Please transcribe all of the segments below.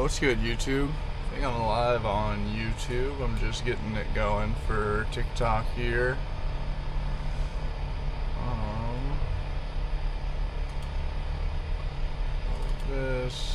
What's good, YouTube? I think I'm live on YouTube. I'm just getting it going for TikTok here. This.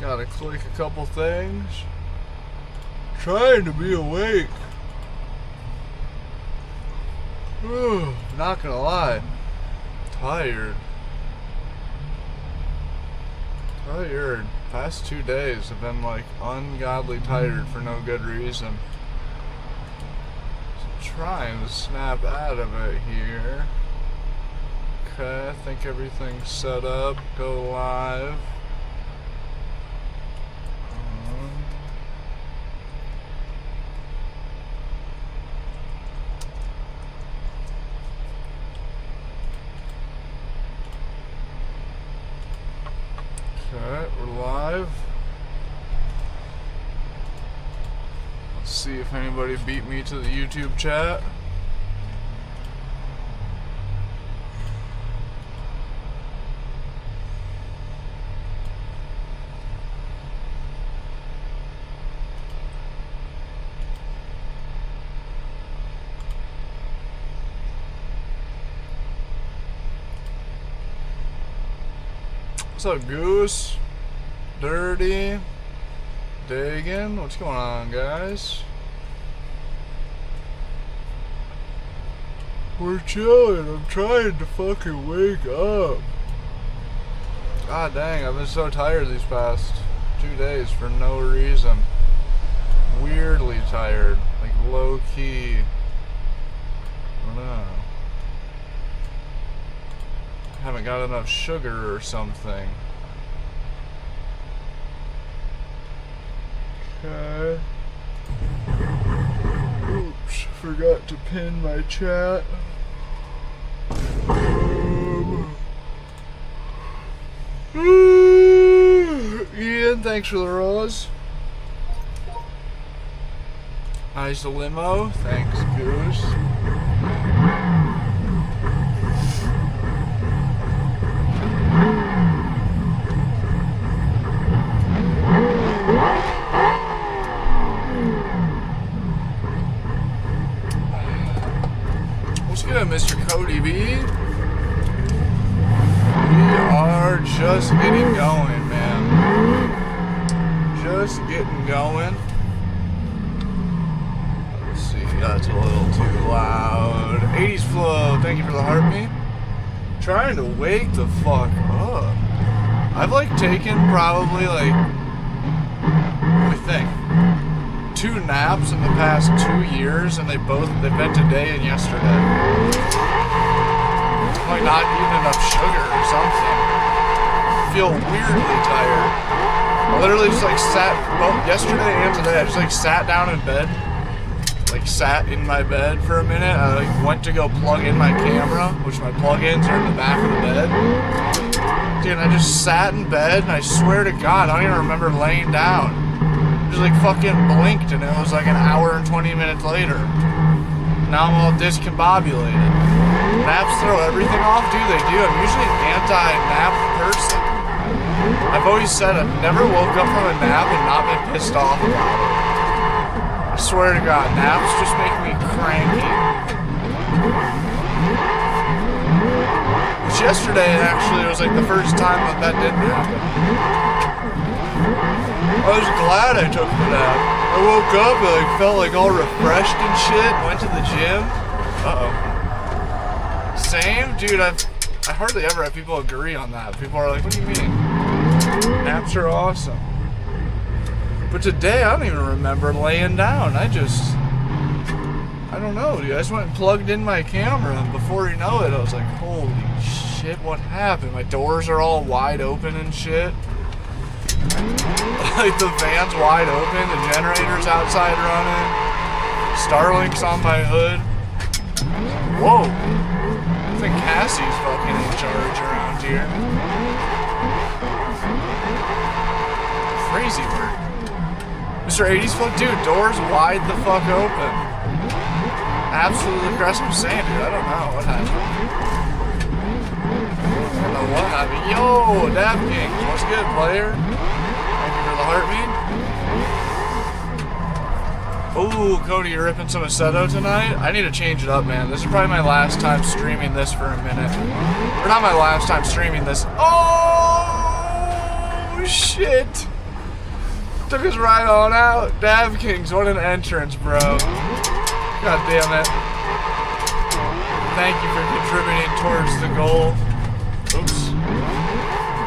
Gotta click a couple things. Trying to be awake. Not gonna lie. Tired. Past 2 days have been like ungodly tired for no good reason. So trying to snap out of it here. Okay, I think everything's set up. Go live. Alright, we're live. Let's see if anybody beat me to the YouTube chat. What's up, Goose? Dirty? Dagan? What's going on, guys? We're chilling. I'm trying to fucking wake up. God dang, I've been so tired these past 2 days for no reason. Weirdly tired. Like low key. I don't know. Haven't got enough sugar or something. Okay. Oops, forgot to pin my chat. Ian, thanks for the rose. Nice limo. Thanks, Goose. Mr. Cody B. We are just getting going, man. Just getting going. Let's see, that's a little too loud. 80s flow, thank you for the heartbeat. Trying to wake the fuck up. I've like taken probably like, let me think, 2 naps in the past 2 years, and they've been today and yesterday. Like not eating enough sugar or something. I feel weirdly tired. I literally just like sat, both yesterday and today, I just like sat down in bed. Like sat in my bed for a minute. I like went to go plug in my camera, which my plug-ins are in the back of the bed. Dude, I just sat in bed, and I swear to God, I don't even remember laying down. Just like fucking blinked, and it was like an hour and 20 minutes later. Now I'm all discombobulated. Naps throw everything off? Dude, they do. I'm usually an anti-nap person. I've always said I've never woke up from a nap and not been pissed off about it. I swear to God, naps just make me cranky. Which yesterday, actually, was like the first time that didn't happen. I was glad I took the nap. I woke up and like felt like all refreshed and shit. Went to the gym. Same, dude. I hardly ever have people agree on that. People are like, "What do you mean? Naps are awesome." But today, I don't even remember laying down. I don't know, dude. I just went and plugged in my camera, and before you know it, I was like, "Holy shit, what happened?" My doors are all wide open and shit. Like the van's wide open, the generator's outside running, Starlink's on my hood. Whoa. I think Cassie's fucking in charge around here. Crazy work. Mr. 80s foot, dude, doors wide the fuck open. Absolutely crazy. I'm saying, dude, I don't know what happened. I don't know what happened. Yo, Dab Kings, what's good, player? Thank you for the heartbeat. Ooh, Cody, you're ripping some Aceto tonight? I need to change it up, man. This is probably my last time streaming this for a minute. Or not my last time streaming this. Oh, shit. Took us right on out. Dab Kings, what an entrance, bro. God damn it. Thank you for contributing towards the goal. Oops.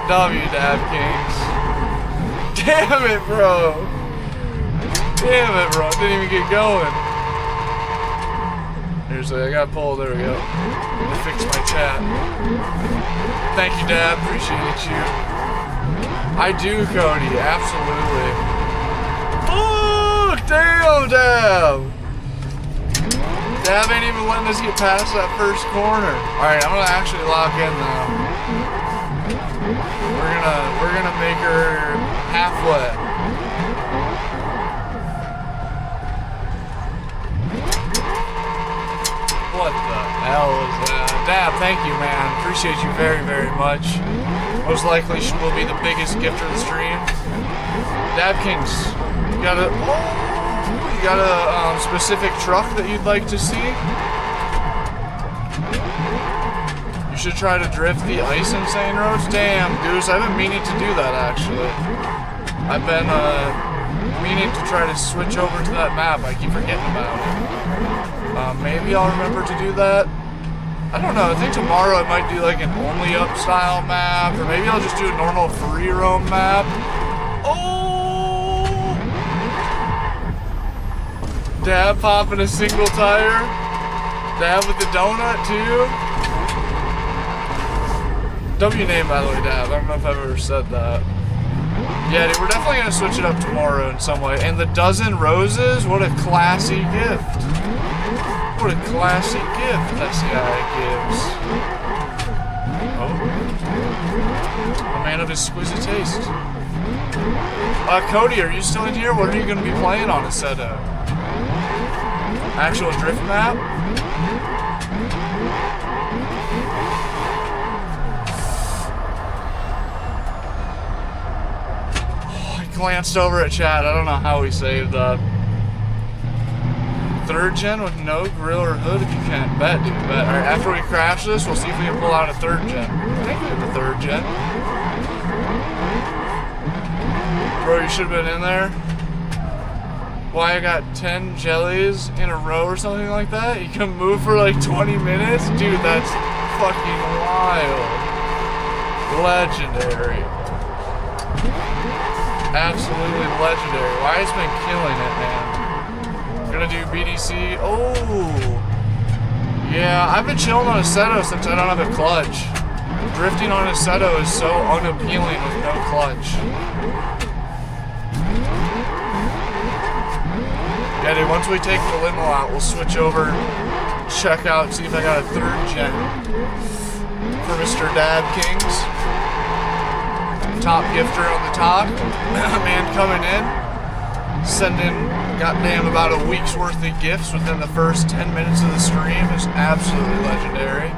W, Dab Kings. Damn it, bro. Damn it, bro. Didn't even get going. Here's I got pulled. There we go. Fix my chat. Thank you, Dab. Appreciate you. I do, Cody. Absolutely. Oh, damn, Dab. Dab ain't even letting us get past that first corner. Alright, I'm gonna actually lock in now. We're gonna make her halfway. What the hell is that? Dab, thank you, man. Appreciate you very, very much. Most likely she will be the biggest gifter of the stream. Dab Kings, you got a specific truck that you'd like to see? You should try to drift the Ice Insane roads. Damn, Goose, I've been meaning to do that actually. I've been meaning to try to switch over to that map. I keep forgetting about it. Maybe I'll remember to do that. I don't know, I think tomorrow I might do like an only up style map, or maybe I'll just do a normal free roam map. Oh! Dab popping a single tire. Dab with the donut too. W name, by the way, Dab. I don't know if I've ever said that. Yeah, dude, we're definitely gonna switch it up tomorrow in some way. And the dozen roses, what a classy gift. What a classy gift this guy gives. Oh. A man of exquisite taste. Cody, are you still in here? What are you going to be playing on Aceto? Actual drift map? Oh, I glanced over at chat. I don't know how we saved that. Third gen with no grill or hood if you can. Bet, dude, bet. Alright, after we crash this, we'll see if we can pull out a third gen. I think we have a third gen. Bro, you should have been in there. Why I got 10 jellies in a row or something like that? You can move for like 20 minutes? Dude, that's fucking wild. Legendary. Absolutely legendary. Why has been killing it, man? Gonna do BDC. Oh, yeah. I've been chilling on Aceto since I don't have a clutch. Drifting on Aceto is so unappealing with no clutch. Yeah, dude. Once we take the limo out, we'll switch over, check out, see if I got a third gen for Mr. Dab Kings. Top gifter on the top. Man coming in, sending goddamn about a week's worth of gifts within the first 10 minutes of the stream is absolutely legendary.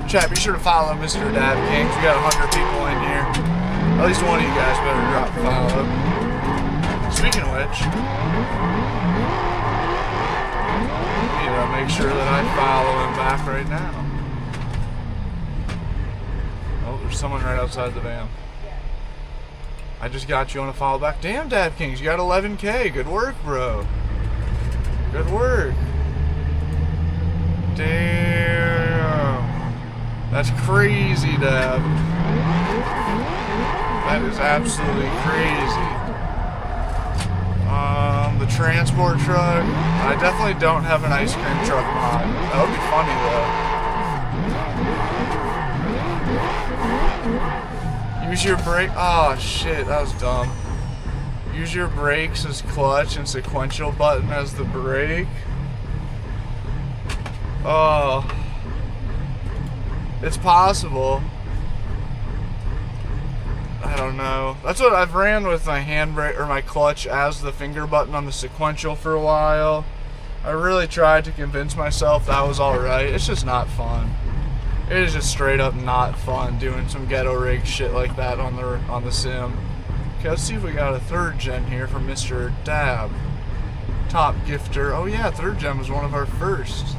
Chat, be sure to follow Mr. Dab Kings. We got 100 people in here. At least one of you guys better drop a follow. Speaking of which, make sure that I follow him back right now. Oh, there's someone right outside the van. I just got you on a follow back. Damn, Dab Kings, you got 11K. Good work, bro. Good work. Damn. That's crazy, Dab. That is absolutely crazy. The transport truck. I definitely don't have an ice cream truck mod. That would be funny, though. Use your brake. Oh shit, that was dumb. Use your brakes as clutch and sequential button as the brake. Oh, it's possible. I don't know. That's what I've ran with my handbrake or my clutch as the finger button on the sequential for a while. I really tried to convince myself that was alright. It's just not fun. It is just straight up not fun doing some ghetto rig shit like that on the sim. Okay, let's see if we got a 3rd gen here from Mr. Dab. Top gifter. Oh yeah, 3rd gen was one of our first.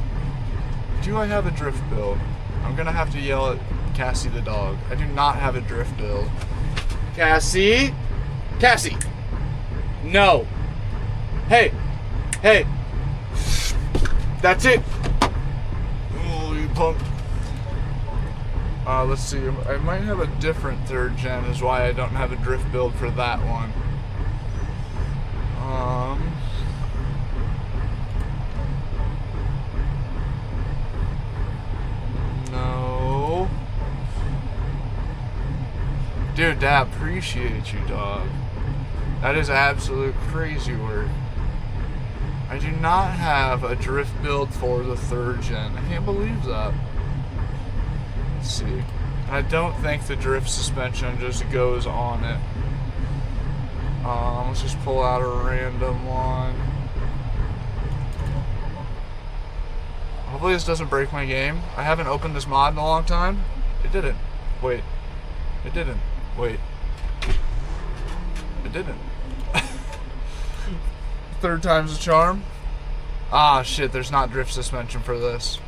Do I have a drift build? I'm gonna have to yell at Cassie the dog. I do not have a drift build. Cassie? Cassie! No! Hey! Hey! That's it! Oh, you punk. Let's see. I might have a different 3rd gen, is why I don't have a drift build for that one. No. Dude, Dad, appreciate you, dog. That is absolute crazy work. I do not have a drift build for the 3rd gen. I can't believe that. Let's see. I don't think the drift suspension just goes on it. Let's just pull out a random one. Hopefully this doesn't break my game. I haven't opened this mod in a long time. It didn't. Wait. It didn't. Wait. It didn't. 3rd time's a charm. Ah, shit, there's not drift suspension for this.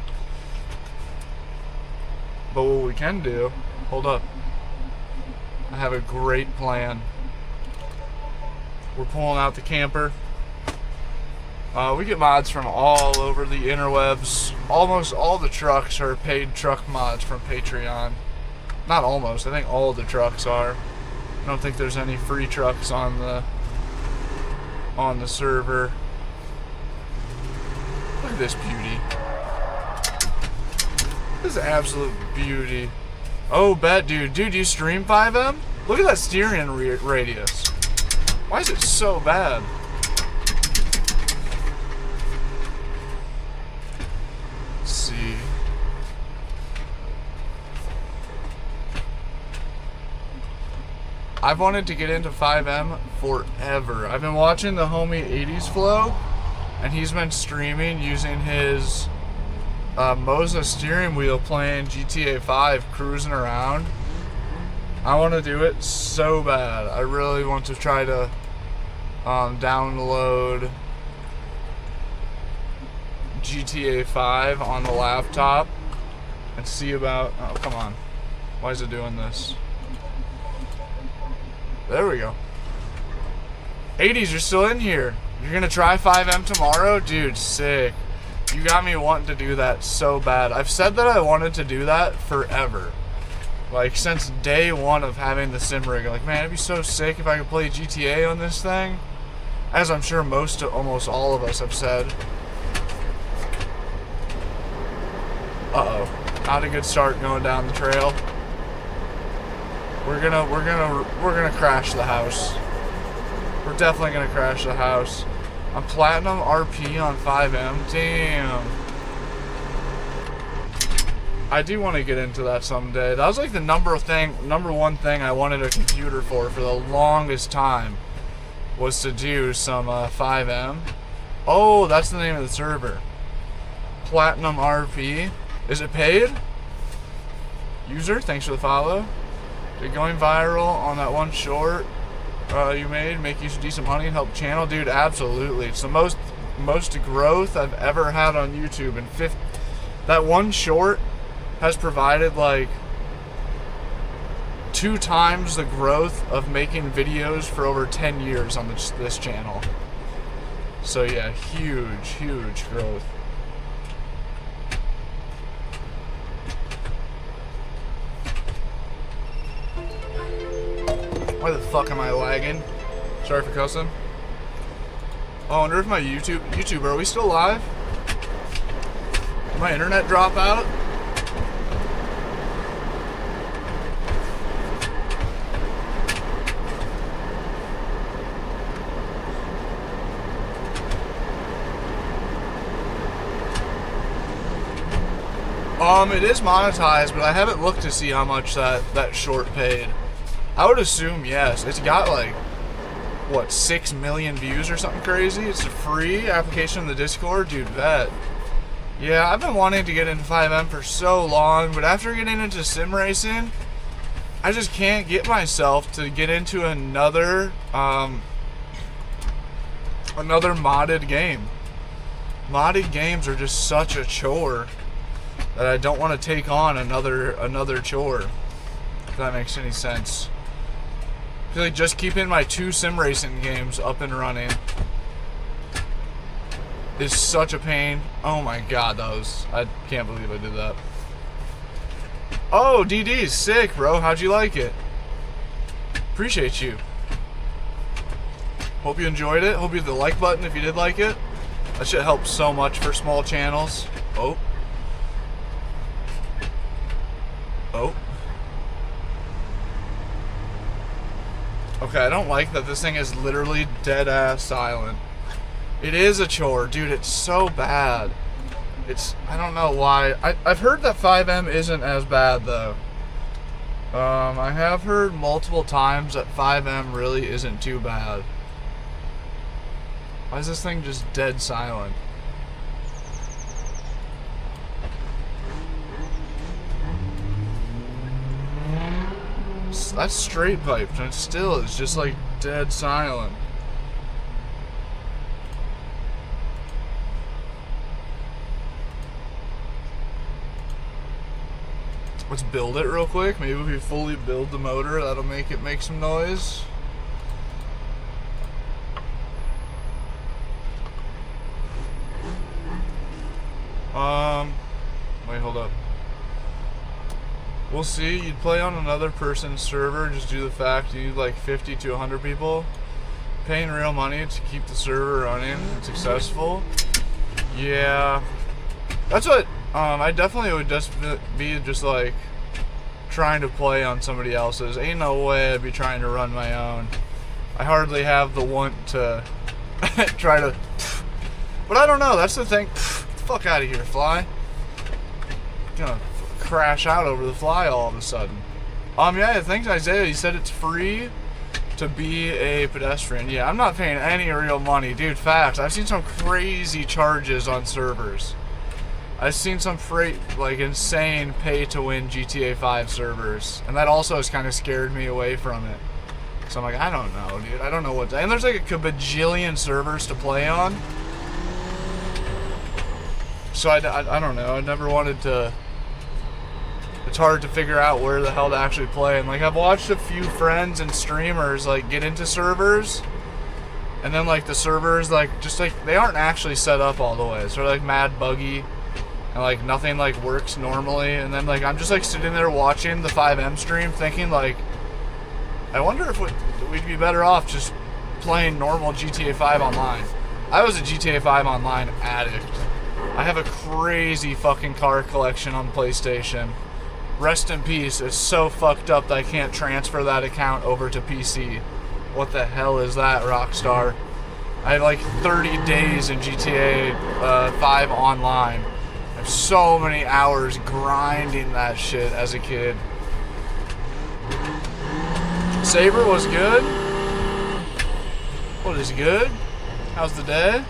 But what we can do... Hold up. I have a great plan. We're pulling out the camper. We get mods from all over the interwebs. Almost all the trucks are paid truck mods from Patreon. Not almost, I think all the trucks are. I don't think there's any free trucks on the server. Look at this beauty. This is absolute beauty. Oh, bet, dude. Dude, you stream 5M? Look at that steering radius. Why is it so bad? Let's see. I've wanted to get into 5M forever. I've been watching the homie 80s Flow, and he's been streaming using his Moza steering wheel playing GTA 5, cruising around. I want to do it so bad. I really want to try to download GTA 5 on the laptop and see about... Oh, come on. Why is it doing this? There we go. 80s, you're still in here. You're gonna try 5M tomorrow? Dude, sick. You got me wanting to do that so bad. I've said that I wanted to do that forever. Like, since day one of having the sim rig. Like, man, it'd be so sick if I could play GTA on this thing. As I'm sure almost all of us have said. Uh-oh. Not a good start going down the trail. We're gonna crash the house. We're definitely gonna crash the house. I'm platinum RP on 5M. Damn. I do want to get into that someday. That was like the number one thing I wanted a computer for the longest time, was to do some 5M. Oh, that's the name of the server. Platinum RP. Is it paid? User, thanks for the follow. Did going viral on that one short you made make you some decent money and help the channel? Dude, absolutely. It's the most growth I've ever had on YouTube. And that one short has provided like 2 times the growth of making videos for over 10 years on this channel. So yeah, huge growth. Why the fuck am I lagging? Sorry for cussing. Oh, I wonder if my YouTube, are we still live? Did my internet drop out? It is monetized, but I haven't looked to see how much that short paid. I would assume yes. It's got like, what, 6 million views or something crazy? It's a free application in the Discord? Dude, bet. Yeah, I've been wanting to get into 5M for so long, but after getting into sim racing, I just can't get myself to get into another modded game. Modded games are just such a chore that I don't want to take on another chore, if that makes any sense. I feel like just keeping my 2 sim racing games up and running is such a pain. Oh my god, I can't believe I did that. Oh, DD's sick, bro. How'd you like it? Appreciate you. Hope you enjoyed it. Hope you hit the like button if you did like it. That shit helps so much for small channels. Oh. Okay, I don't like that this thing is literally dead ass silent. It is a chore, dude. It's so bad. I don't know why. I've heard that 5M isn't as bad though. I have heard multiple times that 5M really isn't too bad. Why is this thing just dead silent? That's straight piped and still it's just like dead silent. Let's build it real quick. Maybe if we fully build the motor, that'll make it make some noise. Wait, hold up. We'll see. You'd play on another person's server just due to the fact you need like 50 to 100 people paying real money to keep the server running and successful. Yeah, that's what I definitely would just be just like trying to play on somebody else's. Ain't no way I'd be trying to run my own. I hardly have the want to try to, but I don't know. That's the thing. Fuck out of here, fly. Gonna crash out over the fly all of a sudden. Yeah, thanks Isaiah. You said it's free to be a pedestrian. Yeah, I'm not paying any real money, dude. Facts. I've seen some crazy charges on servers. I've seen some like insane pay-to-win GTA 5 servers, and that also has kind of scared me away from it. So I'm like, I don't know, dude. I don't know what. And there's like a bajillion servers to play on. So I don't know. I never wanted to. It's hard to figure out where the hell to actually play. And like I've watched a few friends and streamers like get into servers, and then like the servers like just like they aren't actually set up all the way. So they're like mad buggy, and like nothing like works normally. And then like I'm just like sitting there watching the 5M stream, thinking like, I wonder if we'd be better off just playing normal GTA 5 online. I was a GTA 5 online addict. I have a crazy fucking car collection on PlayStation. Rest in peace. It's so fucked up that I can't transfer that account over to PC. What the hell is that, Rockstar? I had like 30 days in GTA 5 online. I have so many hours grinding that shit as a kid. Saber was good? What is good? How's the day?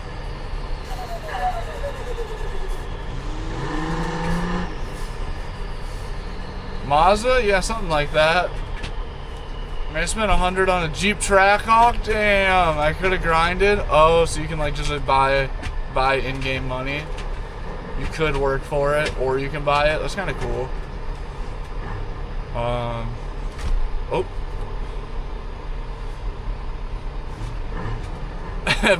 Mazda? Yeah, something like that. I mean, I spent 100 on a Jeep Trackhawk. Damn, I could have grinded. Oh, so you can like just buy in-game money. You could work for it, or you can buy it. That's kind of cool. Oh.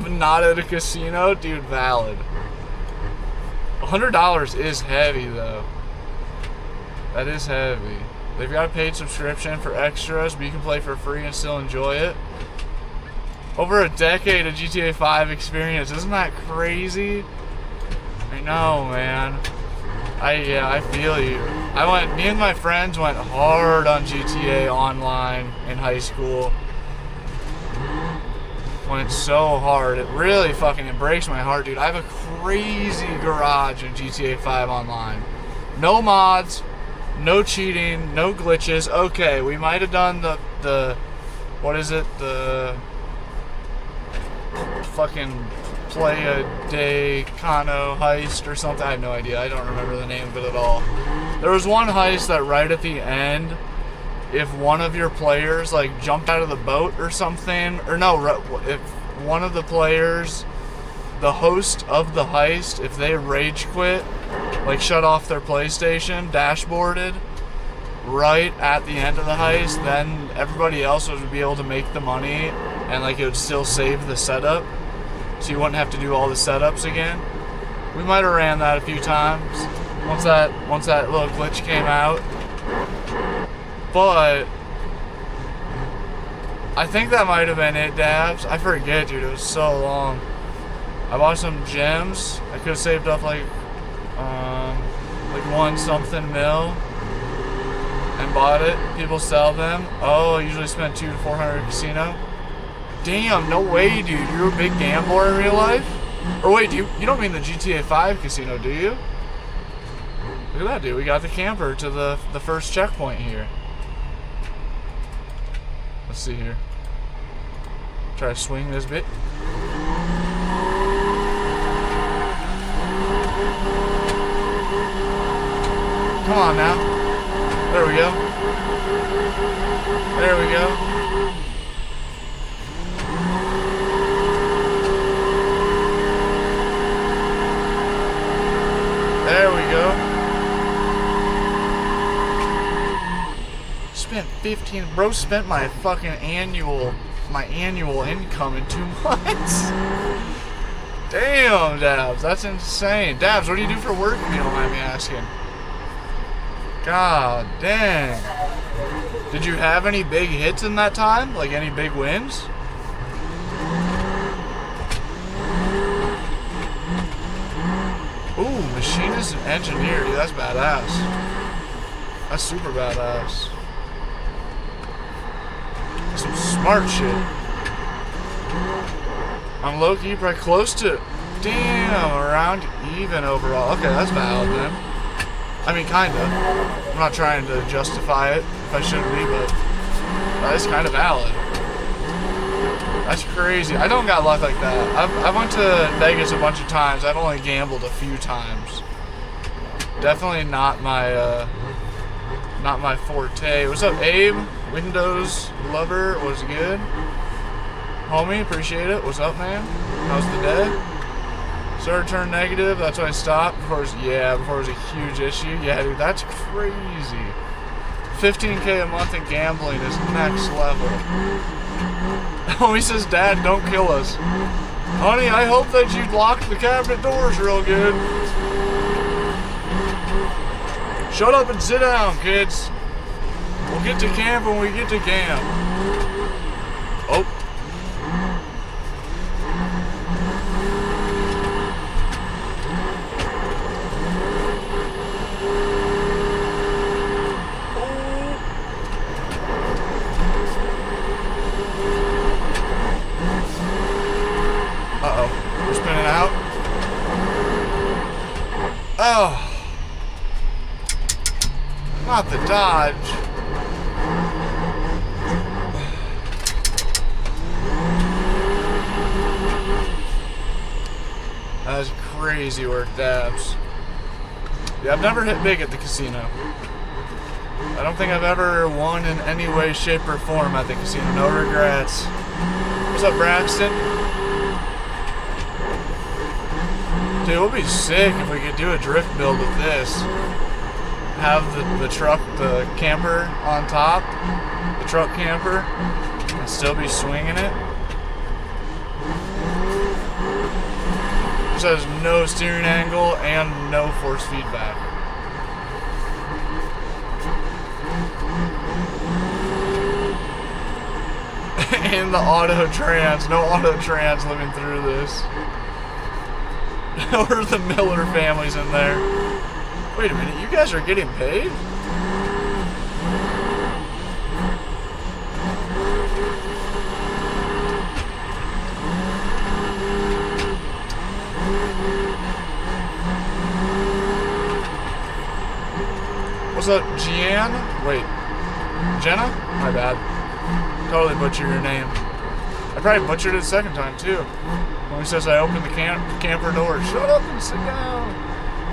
Not at a casino? Dude, valid. $100 is heavy, though. That is heavy. They've got a paid subscription for extras, but you can play for free and still enjoy it. Over a decade of GTA 5 experience. Isn't that crazy? I know, man. I feel you. Me and my friends went hard on GTA Online in high school. Went so hard. It really fucking breaks my heart, dude. I have a crazy garage in GTA 5 Online. No mods. No cheating, no glitches. Okay, we might have done the the, what is it? The fucking Playa Cano heist or something. I have no idea. I don't remember the name of it at all. There was one heist that right at the end, if one of your players like jumped out of the boat or something, or no, if one of the players, the host of the heist, if they rage quit, like shut off their PlayStation, dashboarded, right at the end of the heist, then everybody else would be able to make the money, and like it would still save the setup, so you wouldn't have to do all the setups again. We might have ran that a few times once that little glitch came out, but I think that might have been it, Dabs. I forget, dude. It was so long. I bought some gems. I could have saved up like 1 something mil and bought it. People sell them. Oh, I usually spend 200 to 400 at casino. Damn, no way, dude. You're a big gambler in real life? Or wait, you don't mean the GTA 5 casino, do you? Look at that, dude. We got the camper to the first checkpoint here. Let's see here. Try to swing this bit. Come on now. There we go. There we go. There we go. Spent 15. Bro spent my fucking annual income in 2 months. Damn, Dabs, that's insane. Dabs, what do you do for work if you don't mind me asking? God dang. Did you have any big hits in that time? Like any big wins? Ooh, machinist and engineer, dude, that's badass. That's super badass. Some smart shit. I'm low-key probably close to, damn, around even overall. Okay, that's valid then. I mean, kinda. I'm not trying to justify it if I shouldn't be, but that is kind of valid. That's crazy. I don't got luck like that. I went to Vegas a bunch of times. I've only gambled a few times. Definitely not my forte. What's up, Abe? Windows lover was good. Homie, appreciate it. What's up, man? How's the day? Started to turn negative. That's why I stopped. Before it was a huge issue. Yeah, dude, that's crazy. 15K a month in gambling is next level. Homie says, Dad, don't kill us. Honey, I hope that you locked the cabinet doors real good. Shut up and sit down, kids. We'll get to camp when we get to camp. Oh. Uh-oh. We're spinning out. Oh. Not the dodge. That was crazy work, Dabs. Yeah, I've never hit big at the casino. I don't think I've ever won in any way, shape, or form at the casino. No regrets. What's up, Braxton? Dude, it would be sick if we could do a drift build with this. Have the truck, the camper on top, the truck camper, and still be swinging it. Just has no steering angle and no force feedback. And the auto trans, no auto trans living through this. Or the Miller family's in there. Wait a minute, you guys are getting paid? What's up, Gian? Wait, Jenna? My bad. Totally butchered your name. I probably butchered it the second time too. When he says I opened the camper door. Shut up and sit down.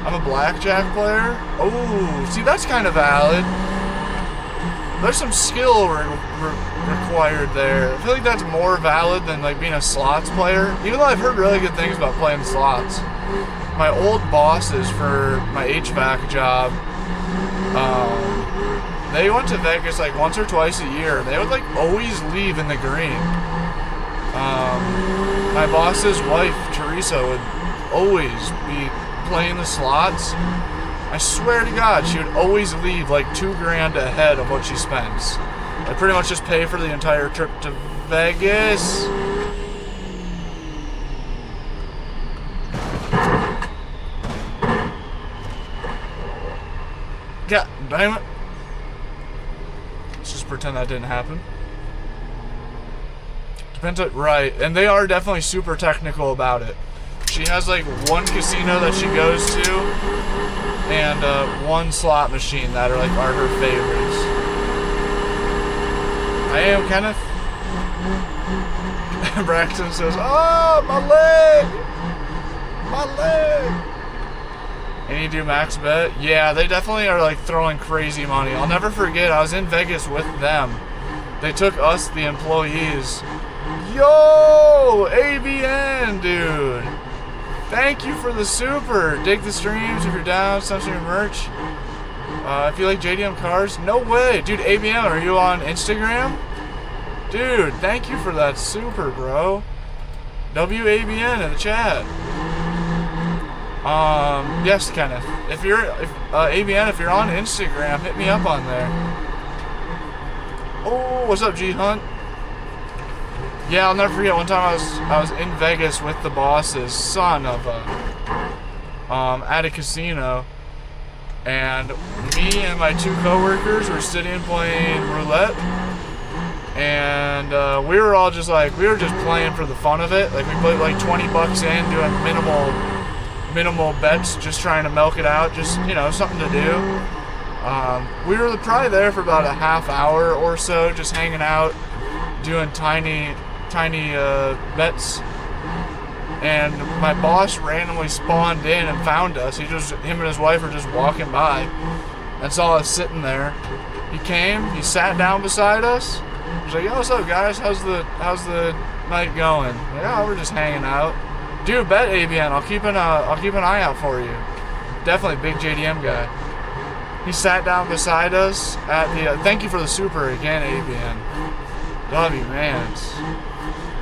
I'm a blackjack player. Oh, see, that's kind of valid. There's some skill required there. I feel like that's more valid than like being a slots player. Even though I've heard really good things about playing slots. My old bosses for my HVAC job, they went to Vegas like once or twice a year. They would like always leave in the green. My boss's wife, Teresa, would always be playing the slots. I swear to God, she would always leave like $2,000 ahead of what she spends. I pretty much just pay for the entire trip to Vegas. God damn it. Let's just pretend that didn't happen. Depends on, right, and they are definitely super technical about it. She has like one casino that she goes to and one slot machine that are her favorites. I am Kenneth. Braxton says, "Oh, my leg! My leg!" And you do max bet? Yeah, they definitely are like throwing crazy money. I'll never forget, I was in Vegas with them. They took us, the employees. Yo, ABN, dude. Thank you for the super. Dig the streams if you're down. Sunstream merch. If you like JDM cars, no way, dude. ABN, are you on Instagram? Dude, thank you for that super, bro. WABN in the chat. Yes, Kenneth. If ABN, if you're on Instagram, hit me up on there. Oh, what's up, G Hunt? Yeah, I'll never forget one time I was in Vegas with the bosses, son of a, at a casino, and me and my two coworkers were sitting playing roulette, and we were all just like, we were just playing for the fun of it. Like we put like 20 bucks in, doing minimal bets, just trying to milk it out, just, you know, something to do. We were probably there for about a half hour or so, just hanging out, doing tiny bets, and my boss randomly spawned in and found us. Him and his wife were just walking by and saw us sitting there. He came, he sat down beside us. He's like, "Yo, what's up, guys? How's the night going?" Like, "Oh, we're just hanging out." Dude, bet ABN. I'll keep an eye out for you. Definitely big JDM guy. He sat down beside us at the. Thank you for the super again, ABN. Love you, man.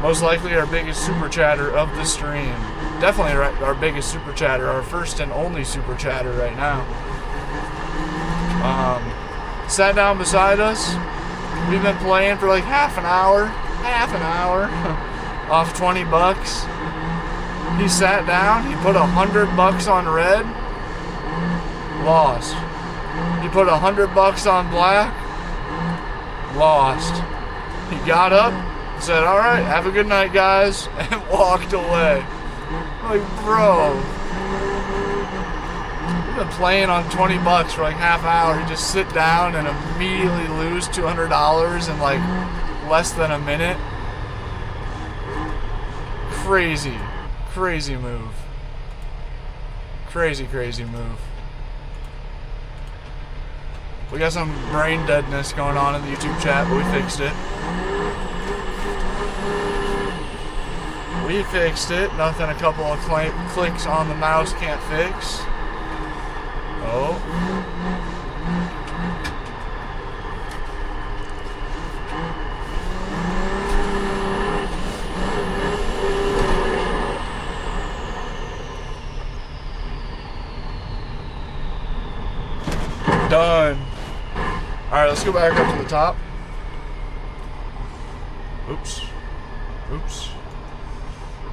Most likely our biggest super chatter of the stream. Definitely our biggest super chatter, our first and only super chatter right now. Sat down beside us. We've been playing for like half an hour, off 20 bucks. He sat down, he put $100 on red, lost. He put $100 on black, lost. He got up, said, "All right, have a good night, guys," and walked away. Like, bro, we've been playing on 20 bucks for like half hour. You just sit down and immediately lose $200 in like less than a minute. Crazy move. Crazy move. We got some brain deadness going on in the YouTube chat, but we fixed it. We fixed it. Nothing a couple of clicks on the mouse can't fix. Oh. Done. Alright, let's go back up to the top. Oops.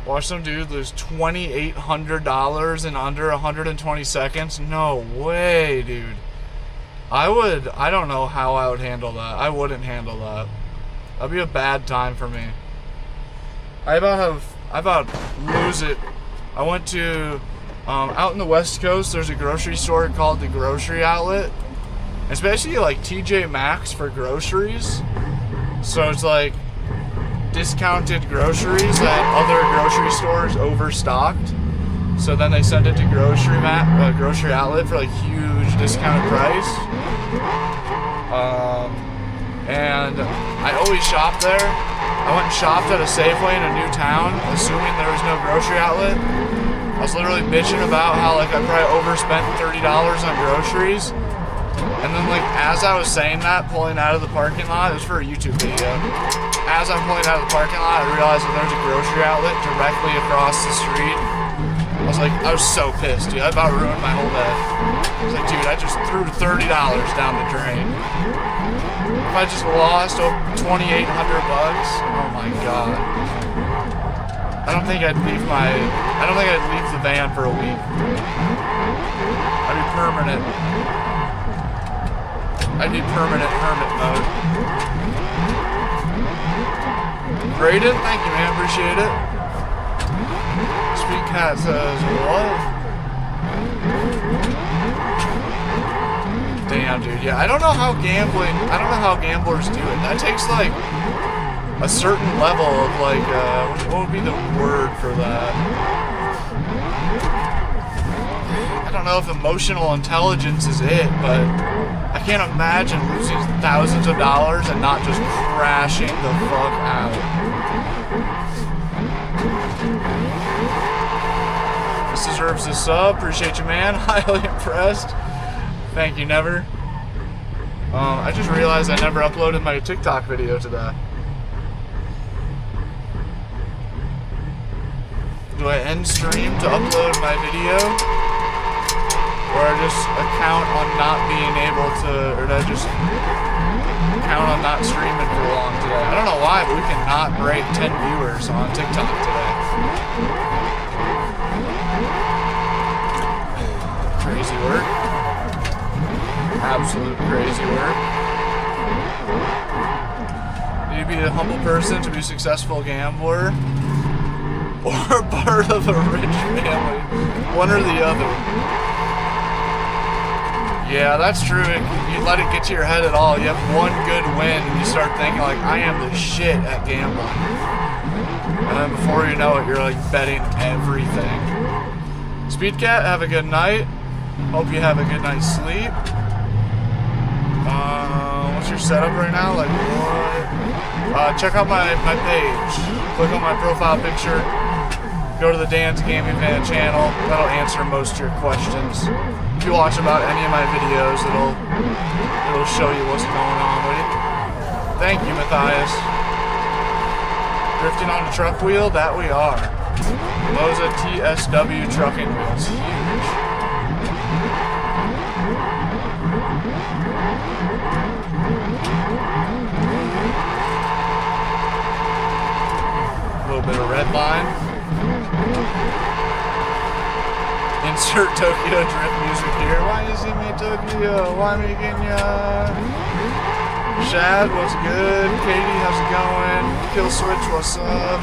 Watch some dude lose $2,800 in under 120 seconds. No way, dude. I don't know how I would handle that. I wouldn't handle that. That'd be a bad time for me. I about lose it. I went to, out in the West Coast, there's a grocery store called the Grocery Outlet. Especially like TJ Maxx for groceries. So it's like discounted groceries that other grocery stores overstocked. So then they send it to grocery outlet for like huge discounted price. And I always shop there. I went and shopped at a Safeway in a new town, assuming there was no grocery outlet. I was literally bitching about how like I probably overspent $30 on groceries. And then like as I was saying that, pulling out of the parking lot, it was for a YouTube video. As I'm pulling out of the parking lot, I realized that there's a grocery outlet directly across the street. I was so pissed, dude. I about ruined my whole day. I was like, dude, I just threw $30 down the drain. If I just lost $2,800, oh my god. I don't think I'd leave the van for a week. I'd be permanent. I'd be permanent hermit mode. Brayden, thank you, man. Appreciate it. Sweet Cat says, what? Damn, dude. Yeah, I don't know how gamblers do it. That takes like a certain level of like, what would be the word for that? I don't know if emotional intelligence is it, but I can't imagine losing thousands of dollars and not just crashing the fuck out. This deserves a sub. Appreciate you, man. Highly impressed. Thank you, Never. I just realized I never uploaded my TikTok video today. Do I end stream to upload my video? Or I just account on not being able to, or did I just count on not streaming for long today? I don't know why, but we cannot break 10 viewers on TikTok today. Crazy work. Absolute crazy work. Need to be a humble person to be a successful gambler, or part of a rich family. One or the other. Yeah, that's true. You let it get to your head at all. You have one good win and you start thinking like, I am the shit at gambling. And then before you know it, you're like betting everything. Speedcat, have a good night. Hope you have a good night's sleep. What's your setup right now? Like what? Check out my page. Click on my profile picture. Go to the Dan's Gaming Van channel. That'll answer most of your questions. If you watch about any of my videos, it'll show you what's going on with it. Thank you, Matthias. Drifting on a truck wheel? That we are. Moza TSW trucking wheels. Huge. A little bit of red line. Insert Tokyo Drift music here. Why is it me Tokyo? Why me Kenya? Shad, what's good? Katie, how's it going? Kill Switch, what's up?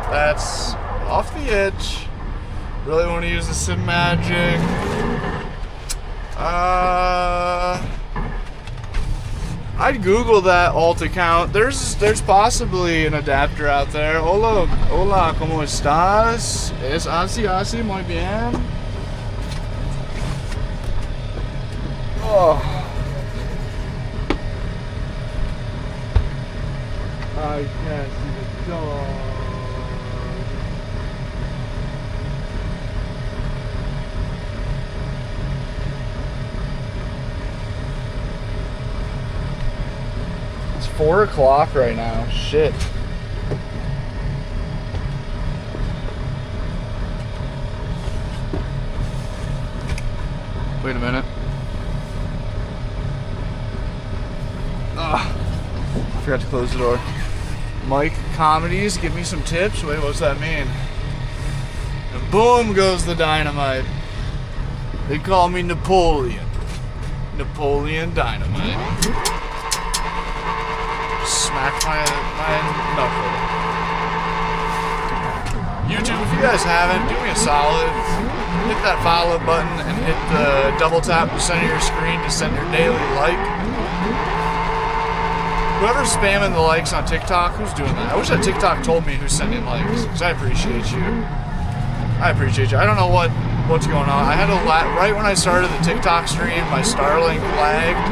That's off the edge. Really want to use the Sim Magic. I'd Google that alt account. There's possibly an adapter out there. Hola, ¿cómo estás? Es así, muy bien. Oh. I can't see the dog. It's 4 o'clock right now. Shit. Wait a minute. I forgot to close the door. Mike Comedies, give me some tips. Wait, what's that mean? And boom goes the dynamite. They call me Napoleon. Napoleon Dynamite. Smack my knuckle. YouTube, if you guys haven't, do me a solid. Hit that follow button and hit the double tap in the center of your screen to send your daily like. Whoever's spamming the likes on TikTok, who's doing that? I wish that TikTok told me who's sending likes, because I appreciate you. I appreciate you. I don't know what's going on. I had a right when I started the TikTok stream, my Starlink lagged,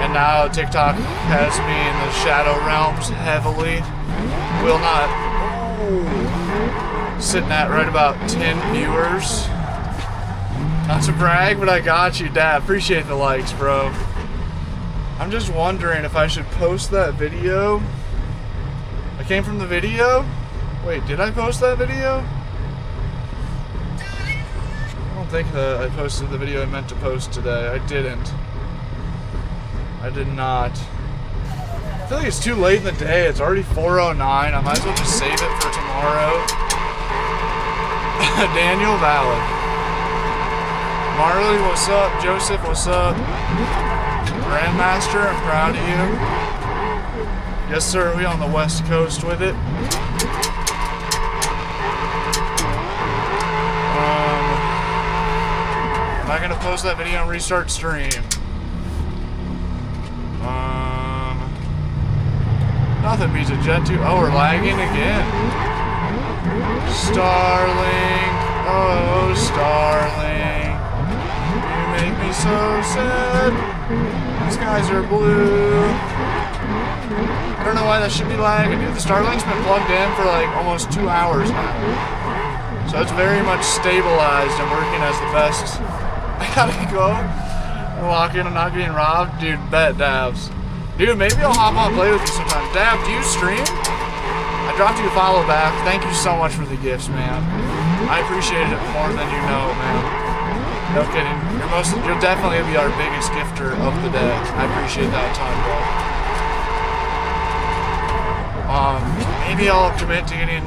and now TikTok has me in the shadow realms heavily. Will not. Oh, sitting at right about 10 viewers. Not to brag, but I got you, Dad. Appreciate the likes, bro. I'm just wondering if I should post that video. I came from the video? Wait, did I post that video? I don't think that I posted the video I meant to post today. I didn't. I did not. I feel like it's too late in the day. It's already 4:09. I might as well just save it for tomorrow. Daniel Valid. Marley, what's up? Joseph, what's up? Grandmaster, I'm proud of you. Yes, sir, we on the West Coast with it. Am I gonna post that video and restart stream? Nothing beats a Jet 2. Oh, we're lagging again. Starlink, oh Starlink, you make me so sad. The skies are blue. I don't know why that should be lagging, dude. The Starlink's been plugged in for like almost 2 hours now. So it's very much stabilized and working as the best. I gotta go. Walk in, I'm not getting robbed. Dude, bet, Dabs. Dude, maybe I'll hop on and play with you sometime. Dab, do you stream? I dropped you a follow back. Thank you so much for the gifts, man. I appreciate it more than you know, man. No kidding. You'll definitely be our biggest gifter of the day. I appreciate that a ton, bro. Maybe I'll commit to getting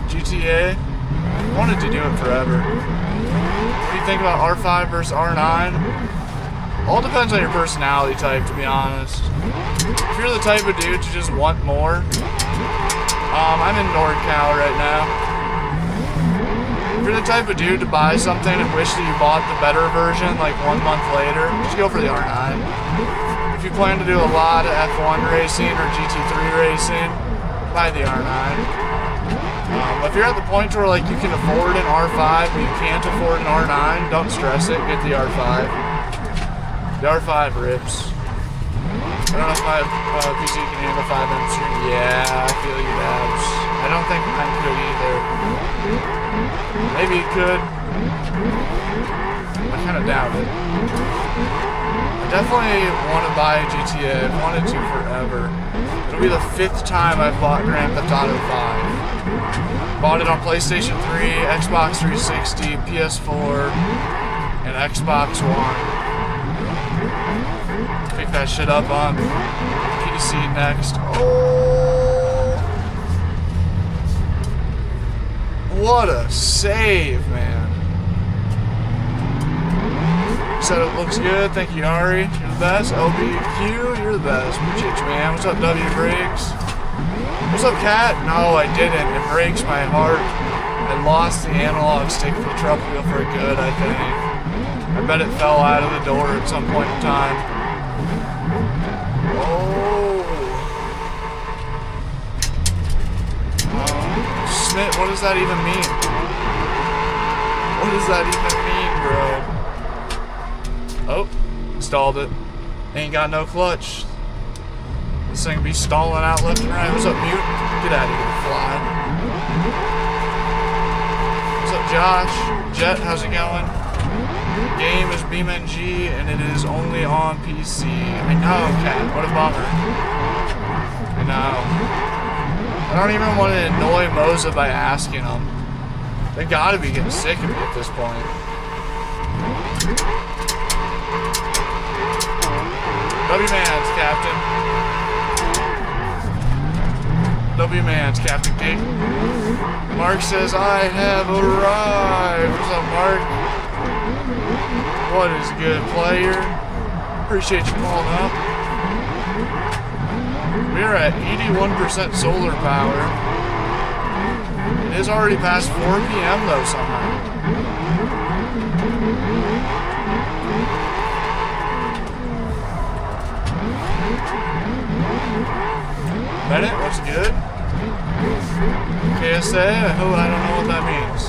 GTA. I wanted to do it forever. What do you think about R5 versus R9? All depends on your personality type, to be honest. If you're the type of dude to just want more, I'm in NorCal right now. If you're the type of dude to buy something and wish that you bought the better version like 1 month later, just go for the R9. If you plan to do a lot of F1 racing or GT3 racing, buy the R9. If you're at the point where like you can afford an R5 but you can't afford an R9, don't stress it, get the R5. The R5 rips. I don't know if my PC can handle 5M stream. Yeah, I feel you, Dabs. I don't think mine could either. Maybe it could. I kind of doubt it. I definitely want to buy a GTA. I've wanted to forever. It'll be the 5th time I've bought Grand Theft Auto 5. Bought it on PlayStation 3, Xbox 360, PS4, and Xbox One. Pick that shit up on PC next. Oh! What a save, man. Said it looks good. Thank you, Ari. You're the best. LBQ, you're the best. Appreciate you, man. What's up, W Briggs? What's up, Cat? No, I didn't. It breaks my heart. I lost the analog stick for the truck wheel for good, I think. I bet it fell out of the door at some point in time. Smith, what does that even mean? What does that even mean, bro? Oh, stalled it. Ain't got no clutch. This thing be stalling out left and right. What's up, Mute? Get out of here, fly. What's up, Josh? Jet, how's it going? Game is BeamNG and it is only on PC. I know, Cat. What a bummer. I know. I don't even want to annoy Moza by asking them. They gotta be getting sick of me at this point. W-Man's Captain. W-Man's Captain King. Mark says, I have arrived. What's up, Mark? What is good, player? Appreciate you calling up. We're at 81% solar power. It is already past 4 p.m. though somehow. what's good? KSA, I don't know what that means.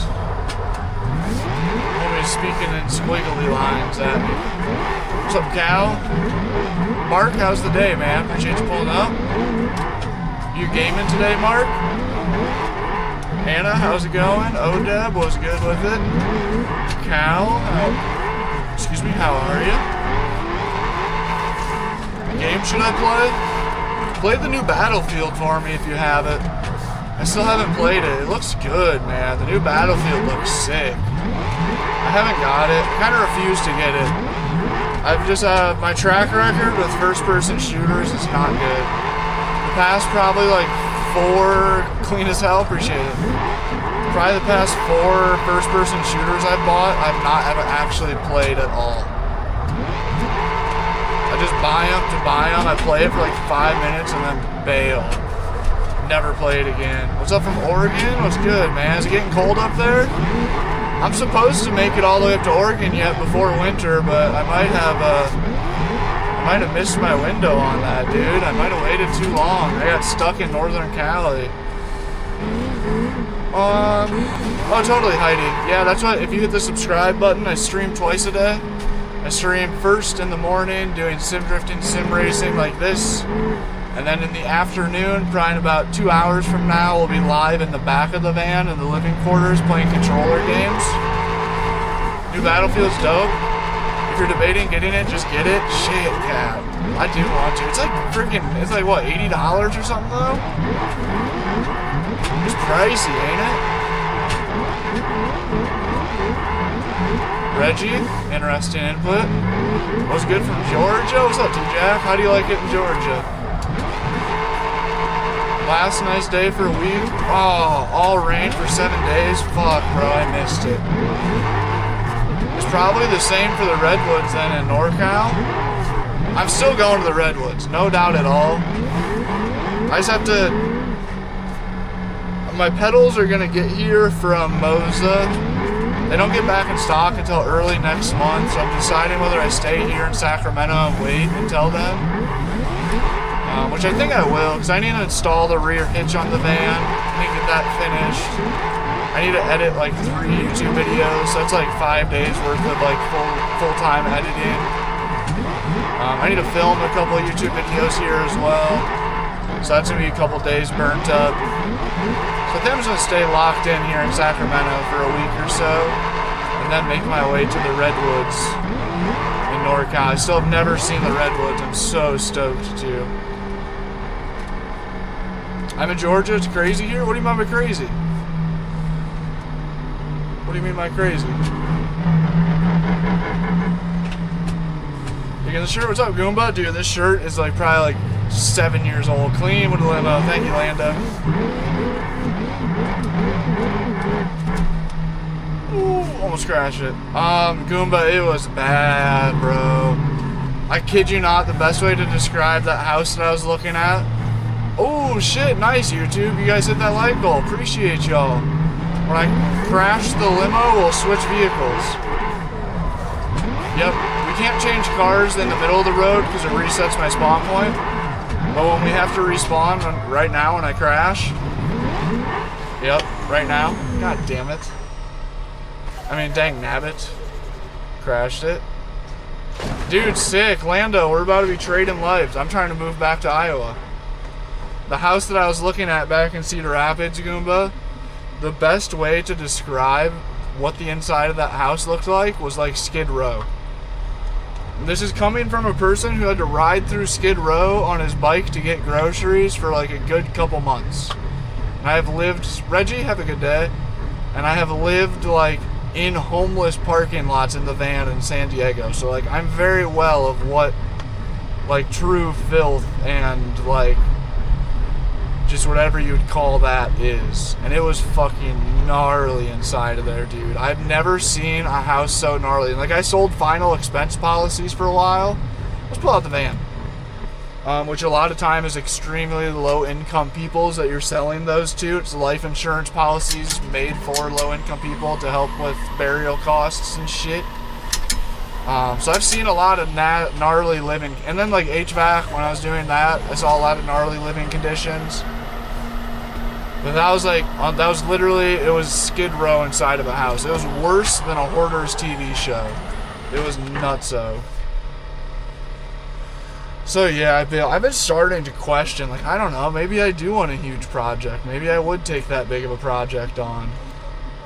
Homie's speaking in squiggly lines at me. What's up, Cal? Mark, how's the day, man? Appreciate you pulling up. You gaming today, Mark? Anna, how's it going? Odeb, was good with it. Cal, excuse me, how are you? Game should I play? Play the new Battlefield for me if you have it. I still haven't played it. It looks good, man. The new Battlefield looks sick. I haven't got it. I kind of refuse to get it. I've just, my track record with first-person shooters is not good. The past probably like 4, clean as hell, appreciate it. Probably the past 4 first-person shooters I've bought, I've not ever actually played at all. I just buy them to buy them. I play it for like 5 minutes and then bail. Never play it again. What's up from Oregon? What's good, man? Is it getting cold up there? I'm supposed to make it all the way up to Oregon yet before winter, but I might have missed my window on that, dude. I might have waited too long. I got stuck in Northern Cali. Oh, totally, Heidi. Yeah, that's what, if you hit the subscribe button, I stream twice a day. I stream first in the morning doing sim drifting, sim racing like this. And then in the afternoon, probably in about 2 hours from now, we'll be live in the back of the van in the living quarters playing controller games. New Battlefield's dope. If you're debating getting it, just get it. Shit, yeah. I do want to. It's like freaking, it's like what, $80 or something though? It's pricey, ain't it? Reggie, interesting input. What's good from Georgia? What's up, T-Jack? How do you like it in Georgia? Last nice day for a week. Oh, all rain for 7 days. Fuck, bro, I missed it. It's probably the same for the Redwoods then in NorCal. I'm still going to the Redwoods, no doubt at all. I just have to... My pedals are gonna get here from Moza. They don't get back in stock until early next month, so I'm deciding whether I stay here in Sacramento and wait until then. Which I think I will, because I need to install the rear hitch on the van. I need to get that finished. I need to edit like 3 YouTube videos, so that's like 5 days worth of like full-time editing. I need to film a couple of YouTube videos here as well, so that's gonna be a couple days burnt up. So I think I'm just gonna stay locked in here in Sacramento for a week or so, and then make my way to the Redwoods in NorCal. I still have never seen the Redwoods. I'm so stoked to. I'm in Georgia. It's crazy here. What do you mean by crazy? What do you mean by crazy? You get the shirt? What's up, Goomba? Dude, this shirt is like probably like 7 years old. Clean with a limo. Thank you, Lando. Ooh, almost crashed it. Goomba, it was bad, bro. I kid you not, the best way to describe that house that I was looking at. Oh shit, nice YouTube. You guys hit that like goal. Appreciate y'all. When I crash the limo, we'll switch vehicles. Yep, we can't change cars in the middle of the road because it resets my spawn point. But when we have to respawn, right now when I crash. Yep, right now. God damn it. I mean, dang nabbit. Crashed it. Dude, sick. Lando, we're about to be trading lives. I'm trying to move back to Iowa. The house that I was looking at back in Cedar Rapids, Goomba, the best way to describe what the inside of that house looked like was like Skid Row. This is coming from a person who had to ride through Skid Row on his bike to get groceries for like a good couple months. And I have lived, Reggie, have a good day. And I have lived like in homeless parking lots in the van in San Diego. So like I'm very well of what like true filth and like just whatever you'd call that is. And it was fucking gnarly inside of there, dude. I've never seen a house so gnarly. And like I sold final expense policies for a while. Let's pull out the van. Which a lot of time is extremely low income peoples that you're selling those to. It's life insurance policies made for low income people to help with burial costs and shit. So I've seen a lot of gnarly living, and then like HVAC, when I was doing that, I saw a lot of gnarly living conditions. But that was like, that was literally, it was Skid Row inside of a house. It was worse than a Hoarders TV show. It was nutso. So yeah, I've been starting to question, like, I don't know, maybe I do want a huge project. Maybe I would take that big of a project on.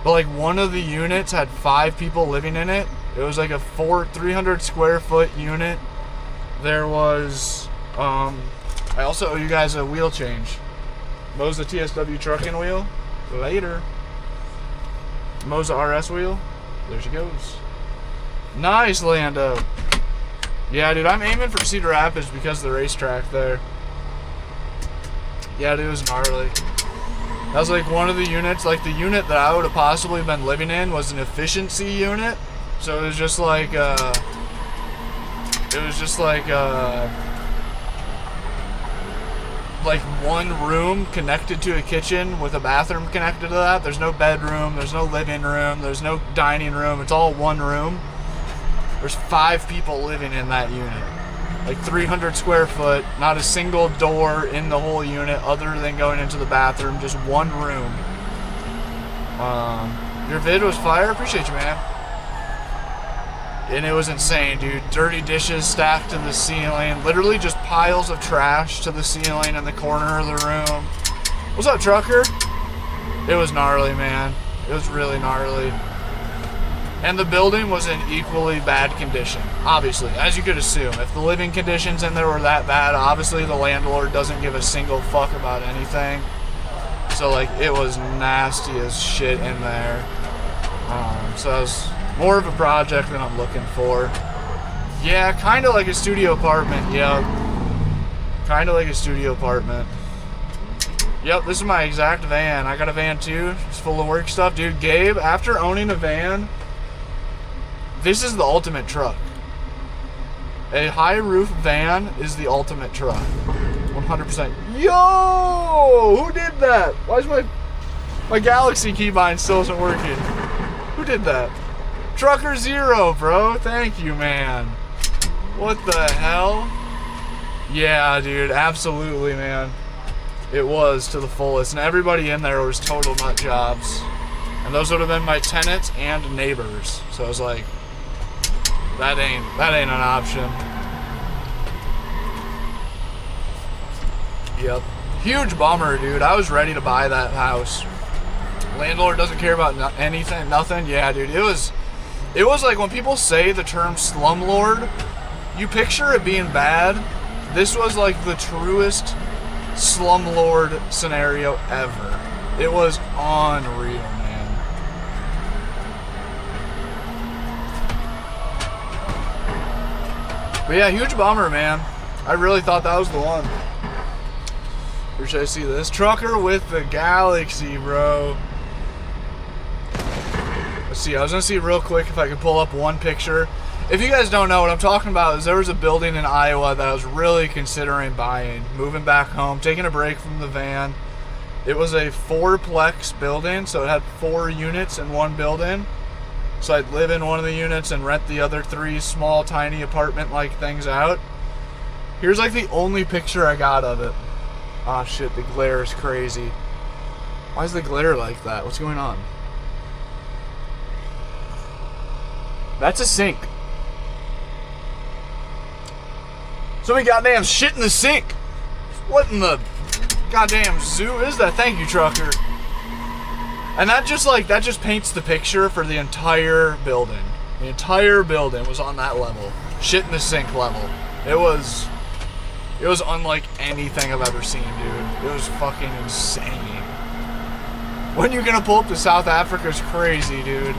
But like, one of the units had 5 people living in it. It was like a 300 square foot unit. There was, I also owe you guys a wheel change. Mo's the TSW trucking wheel. Later. Mo's the RS wheel. There she goes. Nice, Lando. Yeah, dude, I'm aiming for Cedar Rapids because of the racetrack there. Yeah, dude, it was gnarly. That was like one of the units, like the unit that I would have possibly been living in was an efficiency unit. So it was just like, like one room connected to a kitchen with a bathroom connected to that. There's no bedroom, there's no living room, there's no dining room. It's all one room. There's 5 people living in that unit. Like 300 square foot, not a single door in the whole unit other than going into the bathroom, just one room. Your vid was fire, appreciate you, man. And it was insane, dude. Dirty dishes stacked to the ceiling. Literally just piles of trash to the ceiling in the corner of the room. What's up, trucker? It was gnarly, man. It was really gnarly. And the building was in equally bad condition, obviously, as you could assume. If the living conditions in there were that bad, obviously the landlord doesn't give a single fuck about anything. So, like, it was nasty as shit in there. So that was more of a project than I'm looking for. Yeah, kind of like a studio apartment, yep. Kind of like a studio apartment. Yep, this is my exact van. I got a van too. It's full of work stuff. Dude, Gabe, after owning a van, this is the ultimate truck. A high roof van is the ultimate truck. 100%. Yo! Who did that? Why is my Galaxy keybind still isn't working? Who did that? Trucker Zero, bro. Thank you, man. What the hell? Yeah, dude. Absolutely, man. It was to the fullest. And everybody in there was total nut jobs. And those would have been my tenants and neighbors. So I was like, that ain't an option. Yep. Huge bummer, dude. I was ready to buy that house. Landlord doesn't care about anything, nothing. Yeah, dude. It was like when people say the term slumlord, you picture it being bad. This was like the truest slumlord scenario ever. It was unreal, man. But yeah, huge bummer, man. I really thought that was the one. Where should I see this? Trucker with the Galaxy, bro. Let's see, I was gonna see real quick if I could pull up one picture. If you guys don't know, what I'm talking about is there was a building in Iowa that I was really considering buying, moving back home, taking a break from the van. It was a 4-plex building, so it had 4 units in one building. So I'd live in one of the units and rent the other 3 small, tiny apartment-like things out. Here's like the only picture I got of it. Ah, shit, the glare is crazy. Why is the glare like that? What's going on? That's a sink. So many goddamn shit in the sink. What in the goddamn zoo is that? Thank you, trucker. And that just paints the picture for the entire building. The entire building was on that level. Shit in the sink level. It was unlike anything I've ever seen, dude. It was fucking insane. When you gonna pull up to South Africa is crazy, dude.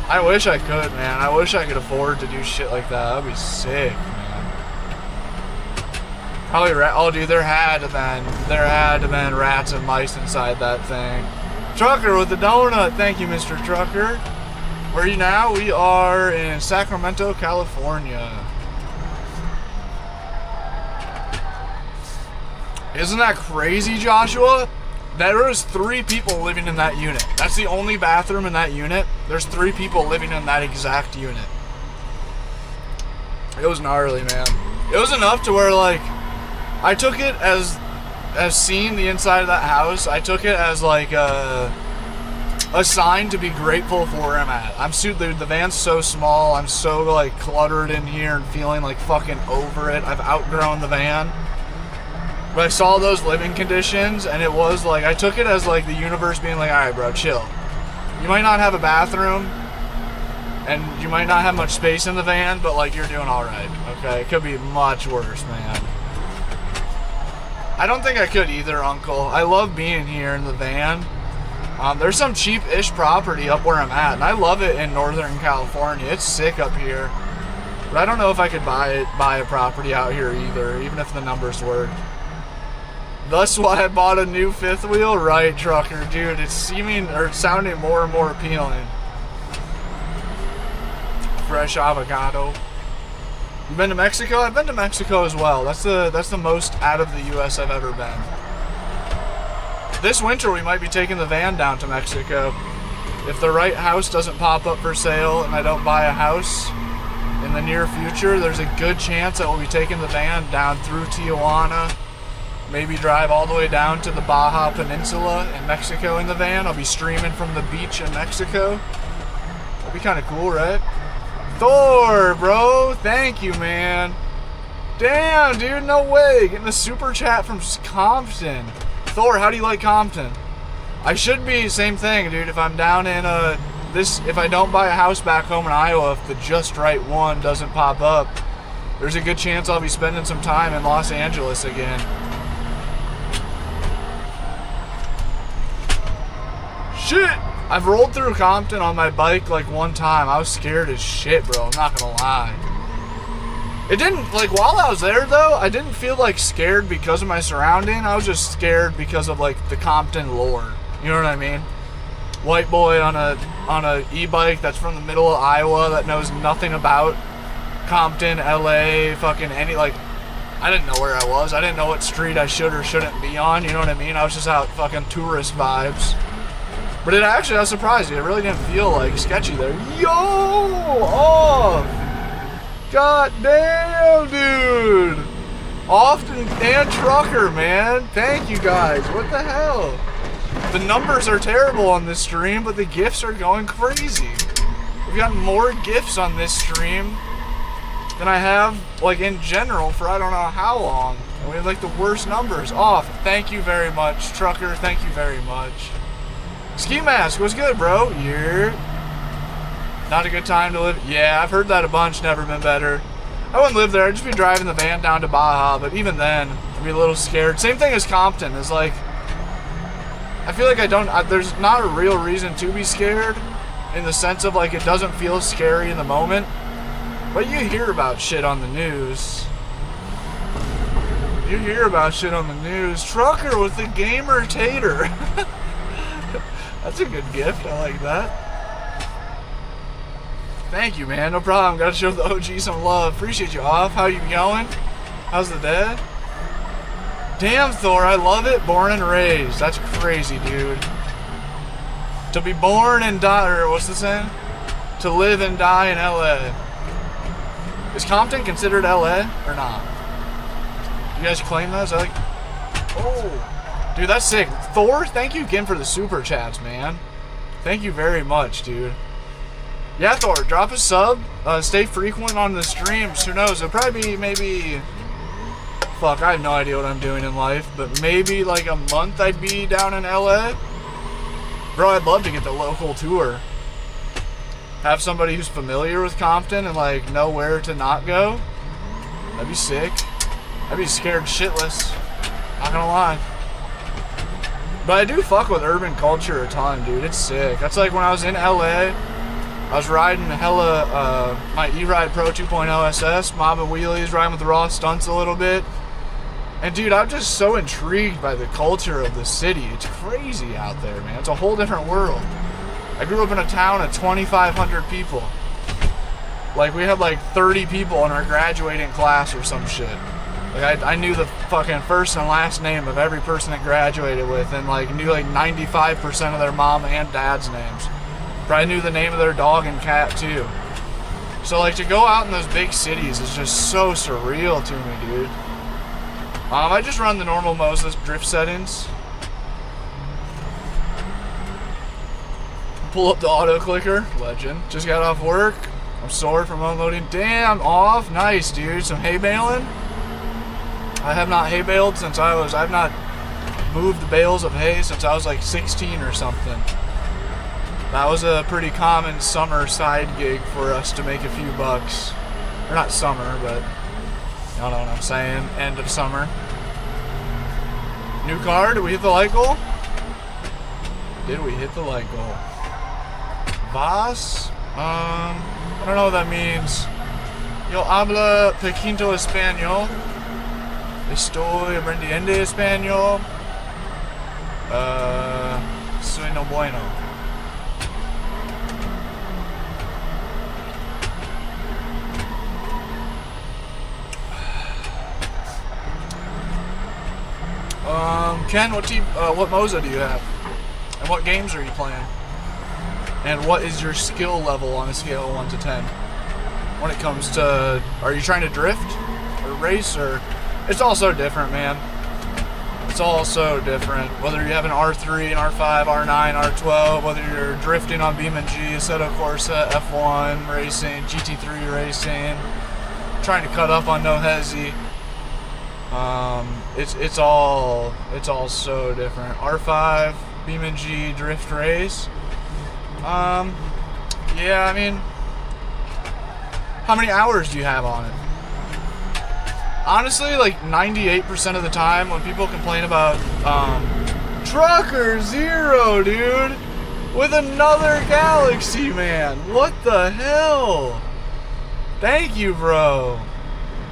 I wish I could, man. I wish I could afford to do shit like that. That'd be sick, man. Probably oh, dude, there had to been rats and mice inside that thing. Trucker with the donut. Thank you, Mr. Trucker. Where are you now? We are in Sacramento, California. Isn't that crazy, Joshua? There was 3 people living in that unit. That's the only bathroom in that unit. There's 3 people living in that exact unit. It was gnarly, man. It was enough to where, like, I took it as have seen the inside of that house, I took it as like a sign to be grateful for where I'm at. Dude, the van's so small. I'm so like cluttered in here and feeling like fucking over it. I've outgrown the van. But I saw those living conditions, and it was like, I took it as like the universe being like, all right, bro, chill. You might not have a bathroom, and you might not have much space in the van, but like, you're doing all right, okay? It could be much worse, man. I don't think I could either, Uncle. I love being here in the van. There's some cheap-ish property up where I'm at, and I love it in Northern California. It's sick up here. But I don't know if I could buy a property out here either, even if the numbers work. That's why I bought a new fifth wheel, right, trucker, dude? It's sounding more and more appealing. Fresh avocado. You been to Mexico? I've been to Mexico as well. That's the most out of the U.S. I've ever been. This winter we might be taking the van down to Mexico. If the right house doesn't pop up for sale and I don't buy a house in the near future, there's a good chance that we'll be taking the van down through Tijuana. Maybe drive all the way down to the Baja Peninsula in Mexico in the van. I'll be streaming from the beach in Mexico. That'd be kind of cool, right? Thor, bro. Thank you, man. Damn, dude. No way. Getting a super chat from Compton. Thor, how do you like Compton? I should be, same thing, dude. If I'm down in if I don't buy a house back home in Iowa, if the just right one doesn't pop up, there's a good chance I'll be spending some time in Los Angeles again. Shit! I've rolled through Compton on my bike like one time. I was scared as shit, bro. I'm not gonna lie. It didn't, like, while I was there, though, I didn't feel, like, scared because of my surrounding. I was just scared because of, like, the Compton lore. You know what I mean? White boy on a e-bike that's from the middle of Iowa that knows nothing about Compton, LA, fucking any, like, I didn't know where I was. I didn't know what street I should or shouldn't be on. You know what I mean? I was just out fucking tourist vibes. But it actually, I was surprised. It really didn't feel, like, sketchy there. Yo! Off! God damn, dude! Often and trucker, man. Thank you guys. What the hell? The numbers are terrible on this stream, but the gifts are going crazy. We've gotten more gifts on this stream than I have, like, in general for I don't know how long. And we have, like, the worst numbers. Off. Thank you very much, trucker. Thank you very much. Ski Mask, what's good, bro? You're not a good time to live. Yeah, I've heard that a bunch. Never been better. I wouldn't live there. I'd just be driving the van down to Baja, but even then, I'd be a little scared. Same thing as Compton. Is like, I feel like there's not a real reason to be scared in the sense of, like, it doesn't feel scary in the moment, but you hear about shit on the news. You hear about shit on the news. Trucker with the gamer tater. That's a good gift. I like that. Thank you, man. No problem. Gotta show the OG some love. Appreciate you, Off. How you going? How's the day? Damn, Thor. I love it. Born and raised. That's crazy, dude. To be born and die, or what's the saying? To live and die in LA. Is Compton considered LA or not? You guys claim that? Is that like... Oh. Dude, that's sick. Thor, thank you again for the super chats, man. Thank you very much, dude. Yeah, Thor, drop a sub. Stay frequent on the streams. Who knows? It'll probably be maybe... Fuck, I have no idea what I'm doing in life. But maybe like a month I'd be down in LA. Bro, I'd love to get the local tour. Have somebody who's familiar with Compton and like know where to not go. That'd be sick. I'd be scared shitless. Not gonna lie. But I do fuck with urban culture a ton, dude. It's sick. That's like when I was in LA. I was riding hella, my E-Ride Pro 2.0 SS, mobbing wheelies, riding with the raw stunts a little bit. And dude, I'm just so intrigued by the culture of the city. It's crazy out there, man. It's a whole different world. I grew up in a town of 2,500 people. Like, we had like 30 people in our graduating class or some shit. Like, I knew the fucking first and last name of every person that graduated with, and like knew like 95% of their mom and dad's names. Probably knew the name of their dog and cat too. So like to go out in those big cities is just so surreal to me, dude. I just run the normal Moses drift settings. Pull up the auto clicker. Legend. Just got off work. I'm sore from unloading. Damn, off. Nice, dude. Some hay baling. I have not hay baled since I've not moved the bales of hay since I was like 16 or something. That was a pretty common summer side gig for us to make a few bucks. Or not summer, but you know what I'm saying. End of summer. New car, did we hit the light goal? Did we hit the light goal? Vas? I don't know what that means. Yo habla poquito español. Estoy aprendiendo español. Soy no bueno. Ken, what Moza do you have? And what games are you playing? And what is your skill level on a scale of 1 to 10? When it comes to, are you trying to drift or race, or it's all so different, man. It's all so different. Whether you have an R3, an R5, R9, R12, whether you're drifting on BeamNG, Assetto Corsa, F1 racing, GT3 racing, trying to cut up on No Hezi. It's all so different. R5, BeamNG, drift race. Yeah, I mean, how many hours do you have on it? Honestly, like 98% of the time when people complain about, Trucker Zero, dude, with another Galaxy, man. What the hell? Thank you, bro.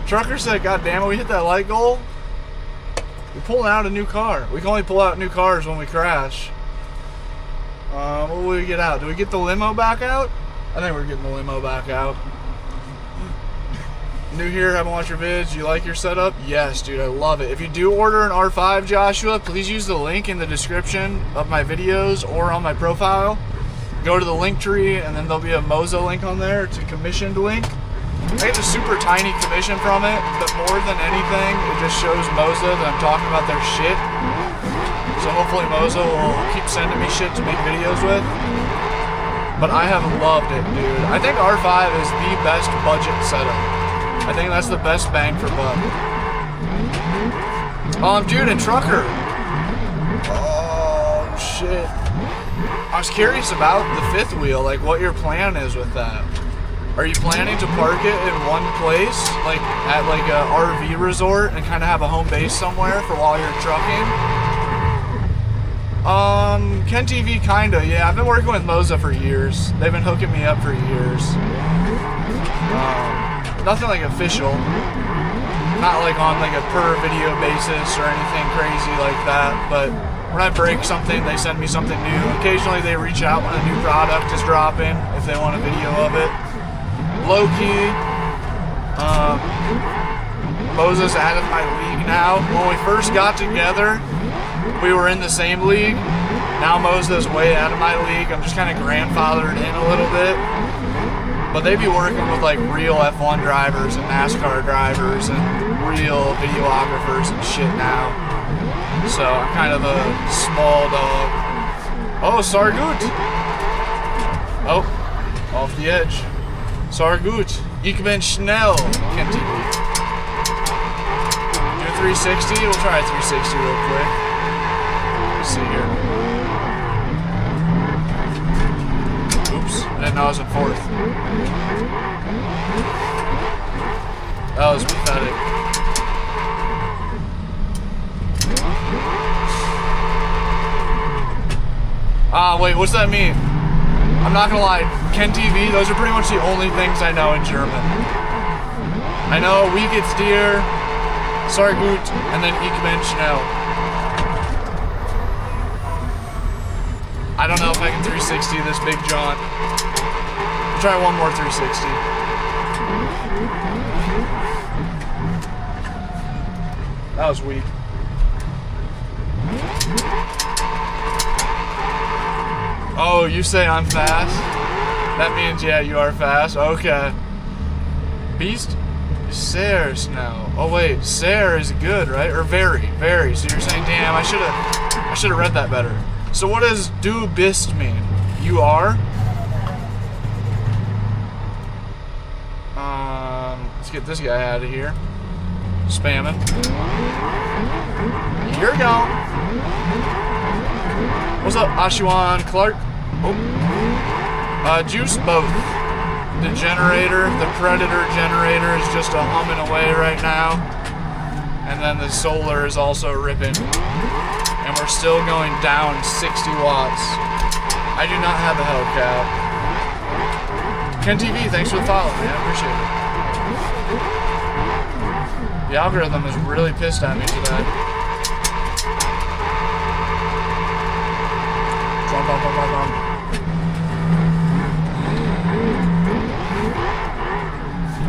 Trucker said, God damn it, we hit that light goal. We're pulling out a new car. We can only pull out new cars when we crash. What will we get out? Do we get the limo back out? I think we're getting the limo back out. New here, haven't watched your vids. Do you like your setup? Yes, dude, I love it. If you do order an R5, Joshua, please use the link in the description of my videos or on my profile. Go to the link tree, and then there'll be a Moza link on there. It's a commissioned link. I get a super tiny commission from it, but more than anything, it just shows Moza that I'm talking about their shit. So hopefully Moza will keep sending me shit to make videos with. But I have loved it, dude. I think R5 is the best budget setup. I think that's the best bang for buck. Dude, and Trucker. Oh, shit. I was curious about the fifth wheel, like what your plan is with that. Are you planning to park it in one place, like at like a RV resort, and kind of have a home base somewhere for while you're trucking? Ken TV, kinda, yeah. I've been working with Moza for years. They've been hooking me up for years. Nothing like official. Not like on like a per video basis or anything crazy like that, but when I break something, they send me something new. Occasionally they reach out when a new product is dropping, if they want a video of it. Low-key, Moza's out of my league now. When we first got together, we were in the same league. Now Moza's way out of my league. I'm just kind of grandfathered in a little bit. But they be working with like real F1 drivers and NASCAR drivers and real videographers and shit now. So I'm kind of a small dog. Oh, Sargut. Oh, off the edge. Sargut. Ich bin schnell. Can't TV. Do a 360. We'll try a 360 real quick. Let's see here. Oops. I didn't know I was in fourth. That was pathetic. Wait, what's that mean? I'm not gonna lie, Ken TV, those are pretty much the only things I know in German. I know Wie geht's dir, Sorry gut, and then Ich bin schnell. I don't know if I can 360 this Big John. I'll try one more 360. That was weak. Oh, you say I'm fast? That means, yeah, you are fast. Okay. Beast? Ser snow. Oh wait, ser is good, right? Or very, very. So you're saying, damn, I should have read that better. So what does du bist mean? You are? Let's get this guy out of here. Spamming. You're gone. What's up, Ashuan Clark? Oh. Juice both. The generator, the Predator generator is just a humming away right now. And then the solar is also ripping. And we're still going down 60 watts. I do not have a Hellcat. Ken TV, thanks for the follow, man. I appreciate it. The algorithm is really pissed at me today.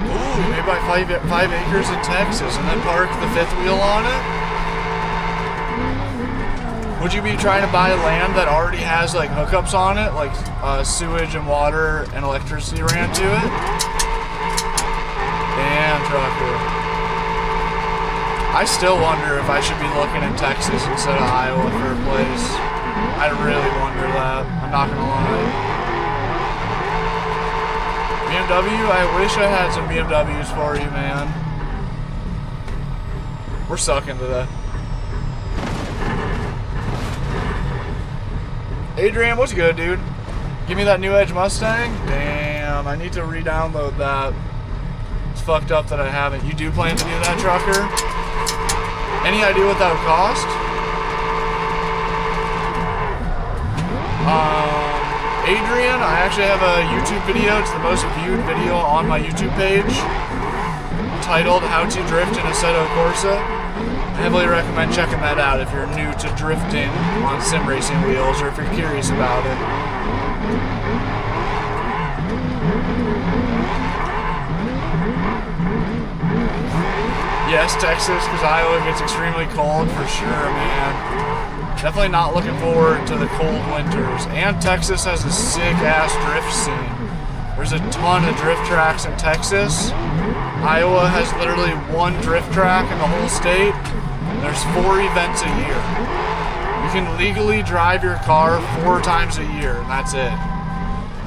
Ooh, maybe buy 5 acres in Texas and then park the 5th wheel on it? Would you be trying to buy land that already has like hookups on it, like sewage and water and electricity ran to it? Damn, trucker. I still wonder if I should be looking in Texas instead of Iowa for a place. I really wonder that. I'm not gonna lie. BMW, I wish I had some BMWs for you, man. We're sucking today. Adrian, what's good, dude? Give me that new Edge Mustang? Damn, I need to re-download that. It's fucked up that I haven't. You do plan to do that, trucker? Any idea what that would cost? Adrian, I actually have a YouTube video. It's the most viewed video on my YouTube page, titled How to Drift in Assetto Corsa. I heavily recommend checking that out if you're new to drifting on sim racing wheels or if you're curious about it. Yes, Texas, because Iowa gets extremely cold for sure, man. Definitely not looking forward to the cold winters. And Texas has a sick-ass drift scene. There's a ton of drift tracks in Texas. Iowa has literally 1 drift track in the whole state. There's 4 events a year. You can legally drive your car 4 times a year, and that's it.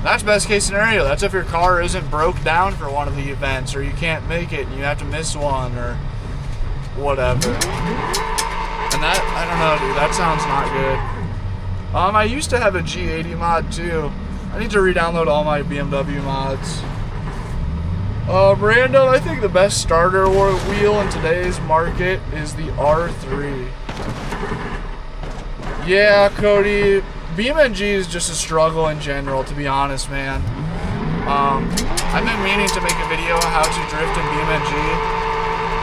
That's best case scenario. That's if your car isn't broke down for one of the events, or you can't make it and you have to miss one, or whatever. And that, I don't know, dude, that sounds not good. I used to have a G80 mod too. I need to re-download all my BMW mods. Random, I think the best starter wheel in today's market is the R3. Yeah, Cody, BeamNG is just a struggle in general, to be honest, man. I've been meaning to make a video on how to drift in BeamNG,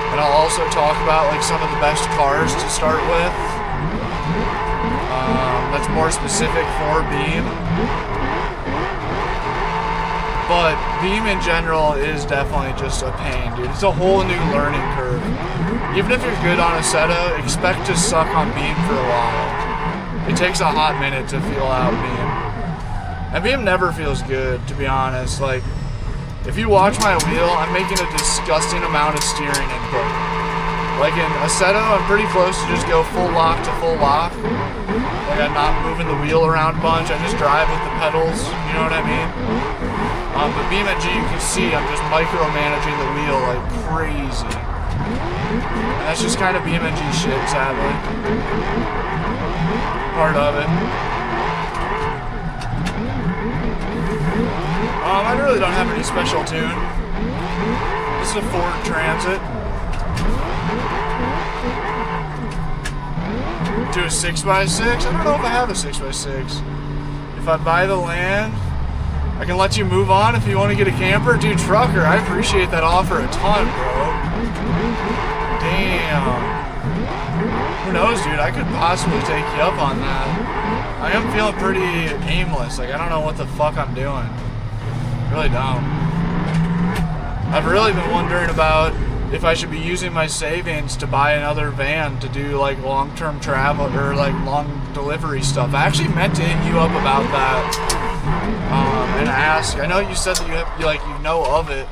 and I'll also talk about like some of the best cars to start with. That's more specific for Beam. But Beam in general is definitely just a pain, dude. It's a whole new learning curve. Even if you're good on Assetto, expect to suck on Beam for a while. It takes a hot minute to feel out Beam. And Beam never feels good, to be honest. Like, if you watch my wheel, I'm making a disgusting amount of steering input. Like in Assetto, I'm pretty close to just go full lock to full lock. Like, I'm not moving the wheel around a bunch, I just drive with the pedals, you know what I mean? But BeamNG, you can see I'm just micromanaging the wheel like crazy. And that's just kind of BeamNG shit, sadly. Part of it. I really don't have any special tune. This is a Ford Transit. To a 6x6? I don't know if I have a 6x6. If I buy the land, I can let you move on if you want to get a camper. Dude, trucker, I appreciate that offer a ton, bro. Damn. Who knows, dude? I could possibly take you up on that. I am feeling pretty aimless. Like, I don't know what the fuck I'm doing. I really don't. I've really been wondering about if I should be using my savings to buy another van to do like long-term travel or like long delivery stuff. I actually meant to hit you up about that and ask. I know you said that you know of it,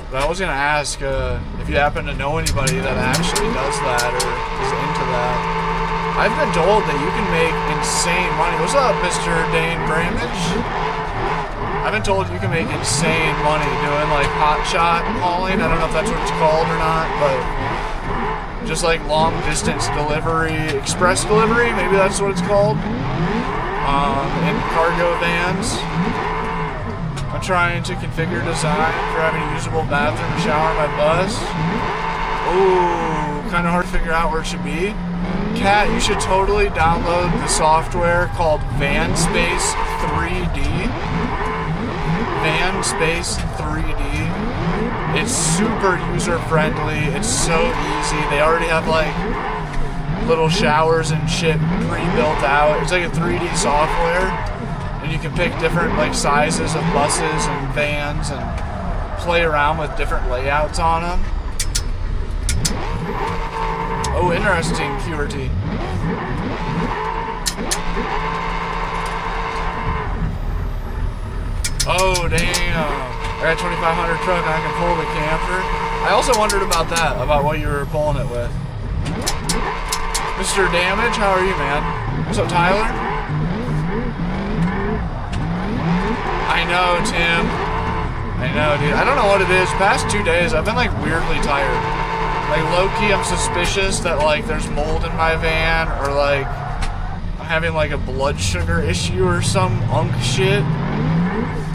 But I was gonna ask if you happen to know anybody that actually does that or is into that. I've been told that you can make insane money. What's up, Mr. Dane Bramage? I've been told you can make insane money doing like hot shot hauling. I don't know if that's what it's called or not, but just like long distance delivery, express delivery, maybe that's what it's called. In cargo vans. I'm trying to configure design for having a usable bathroom and shower on my bus. Ooh, kind of hard to figure out where it should be. Kat, you should totally download the software called VanSpace 3D. VanSpace 3D. It's super user friendly. It's so easy. They already have like little showers and shit pre-built out. It's like a 3D software, and you can pick different like sizes of buses and vans and play around with different layouts on them. Oh, interesting, QRT. Oh, damn. I got a 2500 truck and I can pull the camper. I also wondered about that, about what you were pulling it with. Mr. Damage, how are you, man? What's up, Tyler? I know, Tim. I know, dude. I don't know what it is. Past 2 days, I've been, like, weirdly tired. Like, low-key, I'm suspicious that, like, there's mold in my van, or, like, I'm having, like, a blood sugar issue or some unk shit.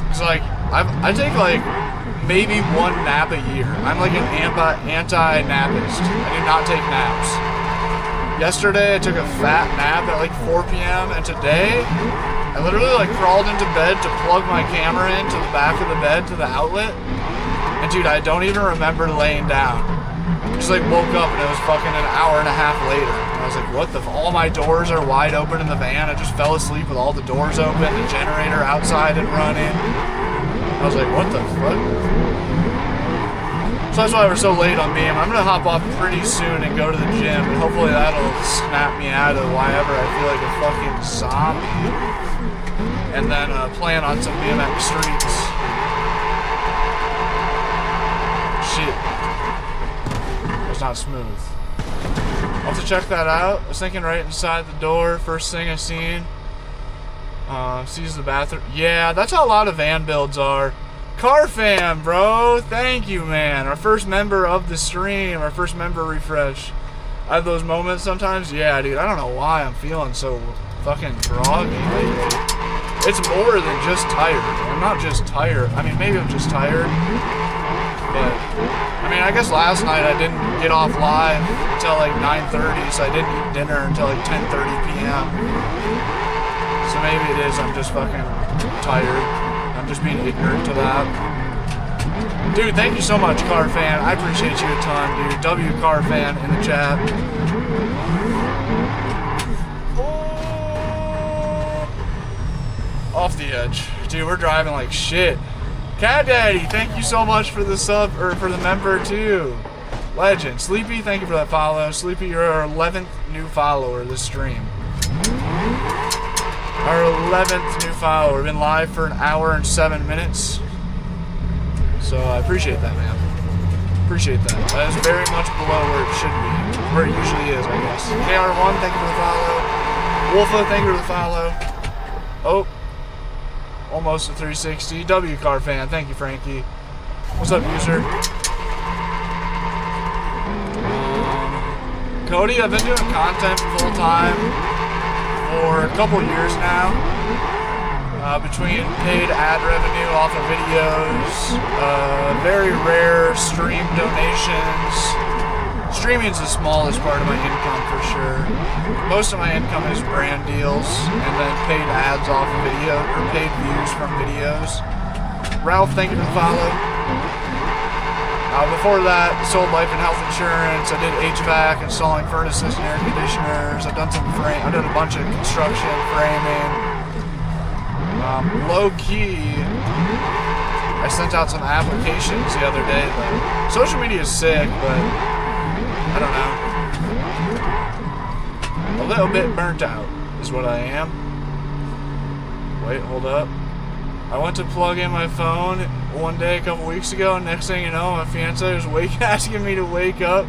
It's like, I take, like, maybe one nap a year. I'm, like, an anti-nappist. I do not take naps. Yesterday, I took a fat nap at like 4 p.m. and today, I literally like crawled into bed to plug my camera into the back of the bed to the outlet. And dude, I don't even remember laying down. I just like woke up and it was fucking an hour and a half later. And I was like, what the all my doors are wide open in the van. I just fell asleep with all the doors open, the generator outside and running. I was like, what the fuck? So that's why we're so late on Beam. I'm gonna hop off pretty soon and go to the gym, and hopefully that'll snap me out of whenever I feel like a fucking zombie. And then plan on some BMX streaks. Shit. It was not smooth. I'll have to check that out. I was thinking right inside the door, first thing I seen. Sees the bathroom. Yeah, that's how a lot of van builds are. Car fam, bro. Thank you, man. Our first member of the stream. Our first member refresh. I have those moments sometimes. Yeah, dude. I don't know why I'm feeling so fucking groggy lately. It's more than just tired. I'm not just tired. I mean, maybe I'm just tired. But, I mean, I guess last night I didn't get off live until like 9:30, so I didn't eat dinner until like 10:30 p.m. So maybe it is I'm just fucking tired. I'm just being ignorant to that. Dude, thank you so much, Car Fan. I appreciate you a ton, dude. W Car Fan in the chat. Oh. Off the edge. Dude, we're driving like shit. Cat Daddy, thank you so much for the sub, or for the member too. Legend. Sleepy, thank you for that follow. Sleepy, you're our 11th new follower this stream. Our 11th new follower. We've been live for an hour and 7 minutes. So I appreciate that, man. Appreciate that. That is very much below where it should be. Where it usually is, I guess. KR1, thank you for the follow. Wolfa, thank you for the follow. Oh. Almost a 360. W Car Fan, thank you, Frankie. What's up, user? Cody, I've been doing content full time for a couple years now, between paid ad revenue off of videos, very rare stream donations. Streaming is the smallest part of my income for sure. Most of my income is brand deals and then paid ads off of video, or paid views from videos. Ralph, thank you for the follow. Before that, sold life and health insurance. I did HVAC, installing furnaces and air conditioners. I've done a bunch of construction, framing. Low key, I sent out some applications the other day. Though. Social media is sick, but I don't know. A little bit burnt out is what I am. Wait, hold up. I went to plug in my phone one day a couple weeks ago, and next thing you know, my fiance was asking me to wake up,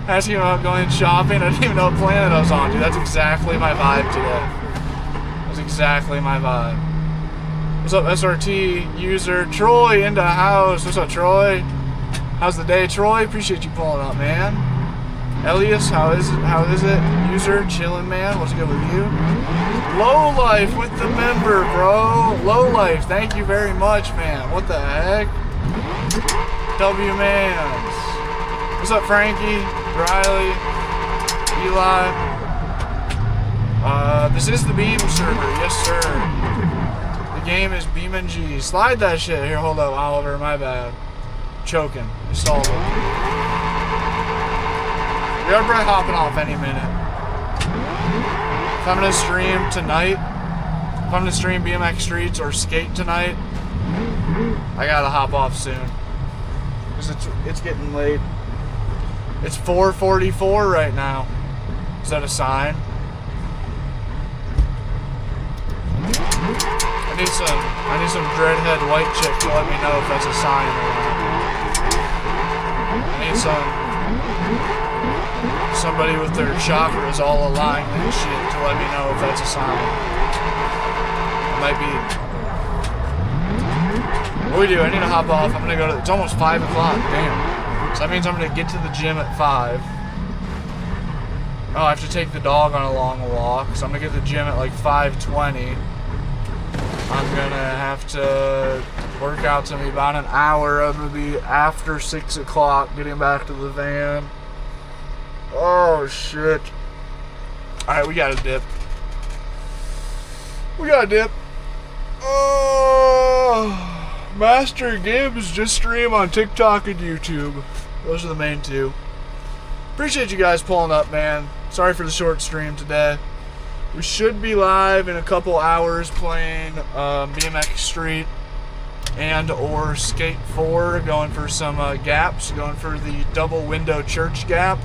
asking about going shopping. I didn't even know what planet I was on, dude. That's exactly my vibe today. That's exactly my vibe. What's up, SRT user? Troy in the house. What's up, Troy? How's the day, Troy? Appreciate you pulling up, man. Elias, how is it? How is it? User, chilling, man. What's good with you? Low Life with the member, bro. Low Life, thank you very much, man. What the heck? W Mans. What's up, Frankie? Riley? Eli? This is the Beam server, yes, sir. The game is BeamNG. Slide that shit. Here, hold up, Oliver. My bad. Choking. Installed it. We are probably hopping off any minute. If I'm gonna stream tonight, if I'm gonna stream BMX Streets or skate tonight, I gotta hop off soon. Cause it's getting late. It's 4:44 right now. Is that a sign? I need some dreadhead white chick to let me know if that's a sign or not. I need somebody with their chakras all aligned and shit to let me know if that's a sign. It might be. What do we do? I need to hop off. I'm gonna go to. It's almost 5 o'clock. Damn. So that means I'm gonna get to the gym at 5. Oh, I have to take the dog on a long walk. So I'm gonna get to the gym at like 5:20. I'm gonna have to work out to me about an hour. I'm gonna be after 6 o'clock getting back to the van. Oh shit. Alright, we gotta dip. Oh, Master Gibbs just stream on TikTok and YouTube. Those are the main two. Appreciate you guys pulling up, man. Sorry for the short stream today. We should be live in a couple hours playing BMX Street and or Skate 4, going for some gaps, going for the double window church gap.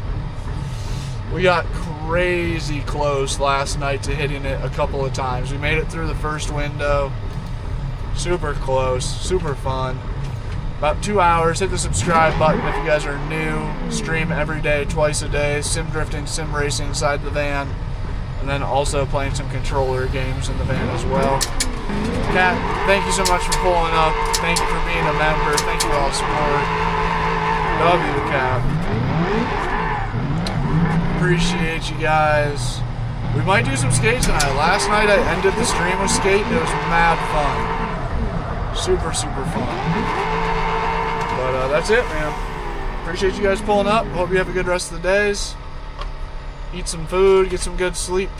We got crazy close last night to hitting it a couple of times. We made it through the first window. Super close, super fun. About 2 hours. Hit the subscribe button if you guys are new. Stream every day, twice a day. Sim drifting, sim racing inside the van. And then also playing some controller games in the van as well. Kat, thank you so much for pulling up. Thank you for being a member. Thank you for all the support. W, Kat. Appreciate you guys. We might do some skates tonight. Last night I ended the stream with skate. It was mad fun. Super, super fun. But that's it, man. Appreciate you guys pulling up. Hope you have a good rest of the days. Eat some food, get some good sleep.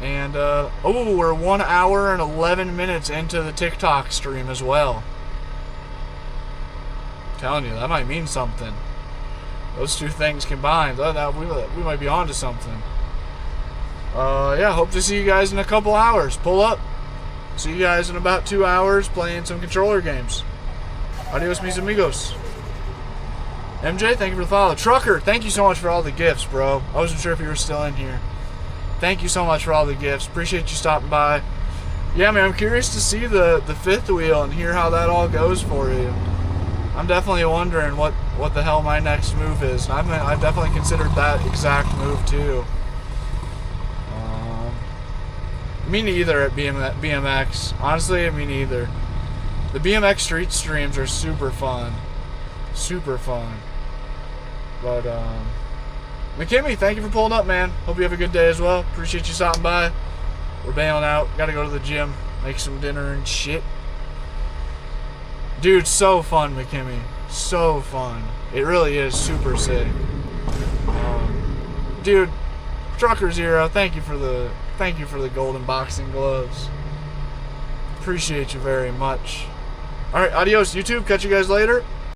And, oh, we're 1 hour and 11 minutes into the TikTok stream as well. I'm telling you, that might mean something. Those two things combined, we might be on to something. Yeah, hope to see you guys in a couple hours. Pull up. See you guys in about 2 hours playing some controller games. Adios, mis amigos. MJ, thank you for the follow. Trucker, thank you so much for all the gifts, bro. I wasn't sure if you were still in here. Thank you so much for all the gifts. Appreciate you stopping by. Yeah, man, I'm curious to see the fifth wheel and hear how that all goes for you. I'm definitely wondering what the hell my next move is. I've definitely considered that exact move too. Me neither at BMX. Honestly, me neither. The BMX Street streams are super fun. Super fun. But, McKimmy, thank you for pulling up, man. Hope you have a good day as well. Appreciate you stopping by. We're bailing out. Gotta go to the gym. Make some dinner and shit. Dude, so fun, McKimmy. So fun. It really is super sick. Dude, Trucker Zero, thank you for the golden boxing gloves. Appreciate you very much. Alright, adios, YouTube. Catch you guys later.